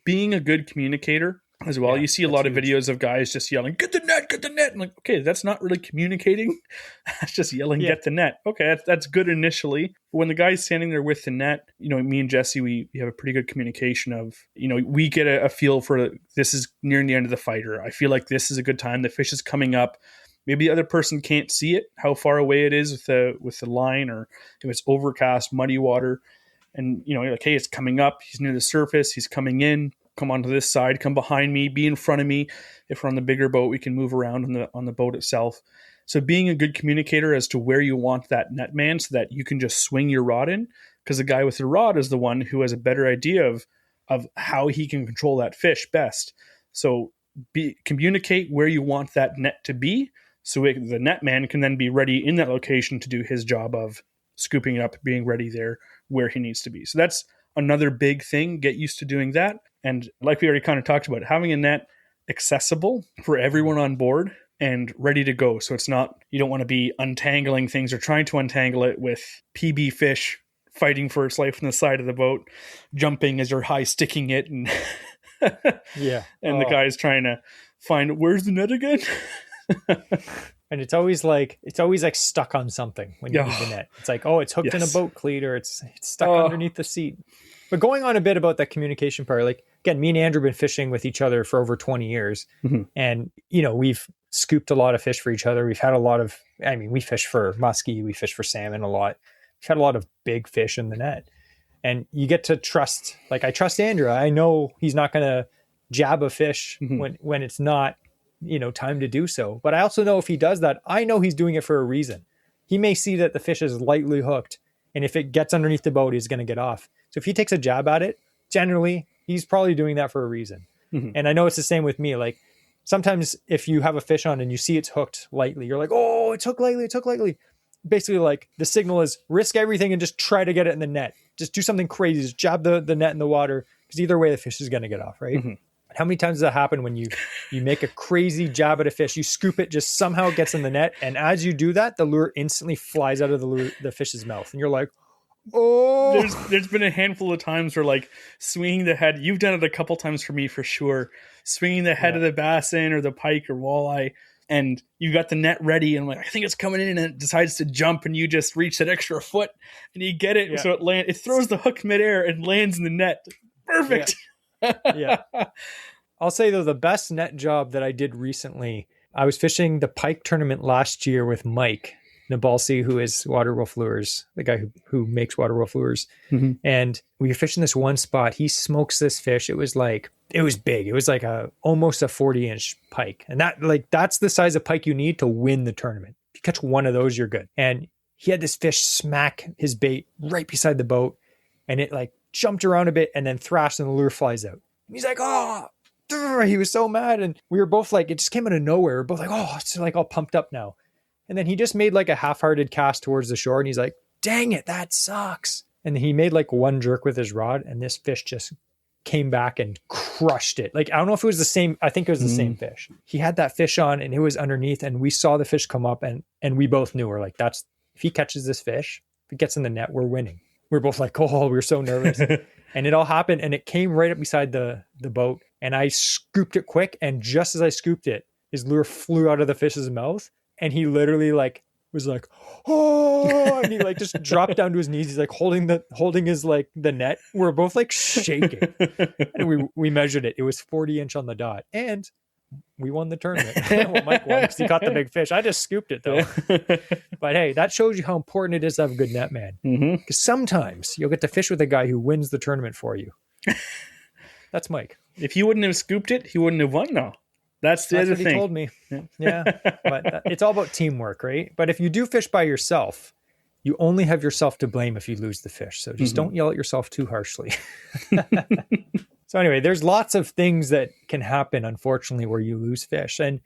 Being a good communicator as well. Yeah, You see a that's lot of huge. videos of guys just yelling, "Get the net, get the net." I'm like, okay, that's not really communicating. That's just yelling, Yeah. "Get the net." Okay, that's good initially. But when the guy's standing there with the net, me and Jesse, we have a pretty good communication of, we get a feel for, this is nearing the end of the fighter. I feel like this is a good time. The fish is coming up. Maybe the other person can't see it, how far away it is with the line, or if it's overcast, muddy water. And, like, hey, it's coming up. He's near the surface. He's coming in. Come onto this side. Come behind me. Be in front of me. If we're on the bigger boat, we can move around on the boat itself. So being a good communicator as to where you want that net man so that you can just swing your rod in, because the guy with the rod is the one who has a better idea of how he can control that fish best. So communicate where you want that net to be, so the net man can then be ready in that location to do his job of scooping it up, being ready there where he needs to be. So that's another big thing. Get used to doing that. And like we already kind of talked about, having a net accessible for everyone on board and ready to go. So it's not, you don't want to be untangling things or trying to untangle it with PB fish fighting for its life on the side of the boat, jumping as you're high sticking it, and Yeah. and the guy's trying to find, where's the net again? And it's always like stuck on something when you need the net. It's like, oh, it's hooked in a boat cleat, or it's stuck underneath the seat. But going on a bit about that communication part, like, again, me and Andrew have been fishing with each other for over 20 years. Mm-hmm. And, we've scooped a lot of fish for each other. We've had we fish for muskie, we fish for salmon a lot. We've had a lot of big fish in the net. And you get to trust, like, I trust Andrew. I know he's not going to jab a fish when it's not, time to do so. But I also know if he does that, I know he's doing it for a reason. He may see that the fish is lightly hooked, and if it gets underneath the boat, he's going to get off. So if he takes a jab at it, generally, he's probably doing that for a reason. Mm-hmm. And I know it's the same with me. Like, sometimes if you have a fish on and you see it's hooked lightly, you're like, oh, it's hooked lightly. Basically, like, the signal is risk everything and just try to get it in the net. Just do something crazy. Just jab the net in the water, because either way, the fish is going to get off, right? Mm-hmm. How many times does that happen when you make a crazy jab at a fish, you scoop it, just somehow it gets in the net, and as you do that, the lure instantly flies out of the fish's mouth, and you're like, oh. There's been a handful of times where, like, swinging the head, you've done it a couple times for me for sure, swinging the head of the bass in, or the pike or walleye, and you got the net ready, and I'm like, I think it's coming in, and it decides to jump, and you just reach that extra foot, and you get it, so it throws the hook midair and lands in the net. Perfect. Yeah. I'll say, though, the best net job that I did recently, I was fishing the pike tournament last year with Mike Nabalsi, who is Water Wolf Lures, the guy who makes Water Wolf Lures. Mm-hmm. And we were fishing this one spot. He smokes this fish. It was big. It was like almost a 40-inch pike. And that's the size of pike you need to win the tournament. If you catch one of those, you're good. And he had this fish smack his bait right beside the boat, and it jumped around a bit and then thrashed, and the lure flies out. And he's like, oh, he was so mad. And we were both like, it just came out of nowhere. We're both like, oh, it's all pumped up now. And then he just made a half-hearted cast towards the shore, and he's like, dang it, that sucks. And he made one jerk with his rod, and this fish just came back and crushed it. I don't know if it was the same. I think it was the same fish. He had that fish on, and it was underneath, and we saw the fish come up, and we both knew, we're like, if he catches this fish, if it gets in the net, we're winning. We're both like, oh, we were so nervous. And it all happened, and it came right up beside the boat, and I scooped it quick, and just as I scooped it, his lure flew out of the fish's mouth, and he literally was like, oh, and he just dropped down to his knees. He's holding his the net. We're both shaking, and we measured it. It was 40-inch on the dot, and we won the tournament. Well, Mike won because he caught the big fish. I just scooped it, though. But hey, that shows you how important it is to have a good net man. Because sometimes you'll get to fish with a guy who wins the tournament for you. That's Mike. If he wouldn't have scooped it, he wouldn't have won, though. That's the other thing. He told me. Yeah. But it's all about teamwork, right? But if you do fish by yourself, you only have yourself to blame if you lose the fish. So just don't yell at yourself too harshly. So anyway, there's lots of things that can happen, unfortunately, where you lose fish. And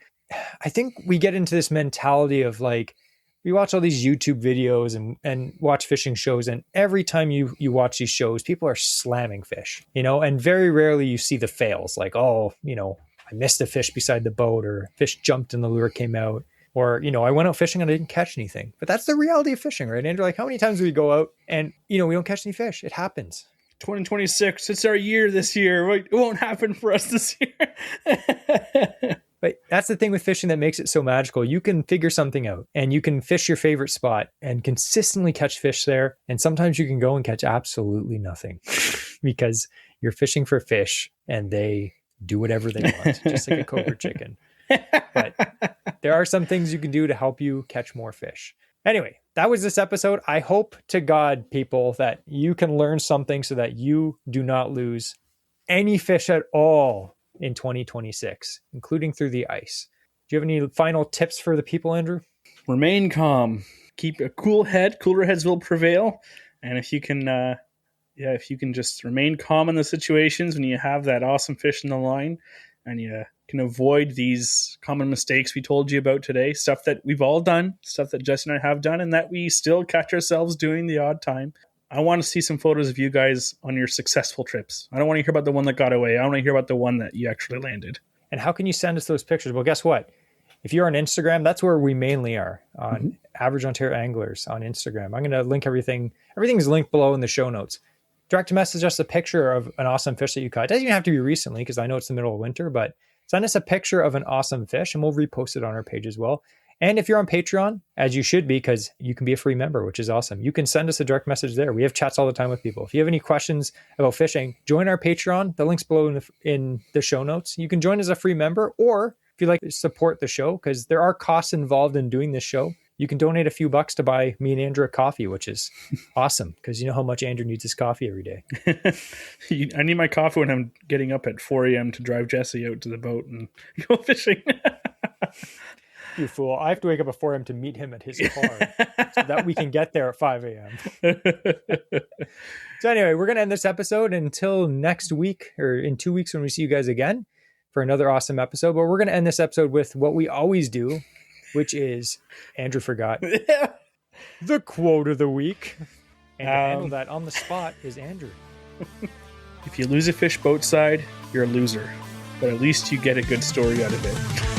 I think we get into this mentality of we watch all these YouTube videos and watch fishing shows. And every time you watch these shows, people are slamming fish, and very rarely you see the fails. I missed a fish beside the boat, or fish jumped and the lure came out. Or, I went out fishing and I didn't catch anything. But that's the reality of fishing, right, Andrew? Like, how many times do we go out and, we don't catch any fish? It happens. 2026, it's our year this year. It won't happen for us this year. But that's the thing with fishing that makes it so magical. You can figure something out and you can fish your favorite spot and consistently catch fish there. And sometimes you can go and catch absolutely nothing because you're fishing for fish and they do whatever they want, just like a cobra chicken. But there are some things you can do to help you catch more fish. Anyway, that was this episode. I hope to God, people, that you can learn something so that you do not lose any fish at all in 2026, including through the ice. Do you have any final tips for the people, Andrew? Remain calm. Keep a cool head. Cooler heads will prevail. And if you can just remain calm in the situations when you have that awesome fish in the line, and you can avoid these common mistakes we told you about today, stuff that we've all done, stuff that Jesse and I have done, and that we still catch ourselves doing the odd time. I want to see some photos of you guys on your successful trips. I don't want to hear about the one that got away. I want to hear about the one that you actually landed. And how can you send us those pictures? Well, guess what? If you're on Instagram, that's where we mainly are, on Average Ontario Anglers on Instagram. I'm going to link everything. Everything's linked below in the show notes. Direct message us a picture of an awesome fish that you caught. It doesn't even have to be recently because I know it's the middle of winter, but send us a picture of an awesome fish and we'll repost it on our page as well. And if you're on Patreon, as you should be, because you can be a free member, which is awesome, you can send us a direct message there. We have chats all the time with people. If you have any questions about fishing, join our Patreon. The link's below in the show notes. You can join as a free member, or if you'd like to support the show, because there are costs involved in doing this show, you can donate a few bucks to buy me and Andrew a coffee, which is awesome, because you know how much Andrew needs his coffee every day. I need my coffee when I'm getting up at 4 a.m. to drive Jesse out to the boat and go fishing. You fool. I have to wake up at 4 a.m. to meet him at his car so that we can get there at 5 a.m. So anyway, we're going to end this episode until next week, or in 2 weeks when we see you guys again for another awesome episode. But we're going to end this episode with what we always do, which is, Andrew forgot, the quote of the week. And to handle that on the spot is Andrew. If you lose a fish boat side, you're a loser. But at least you get a good story out of it.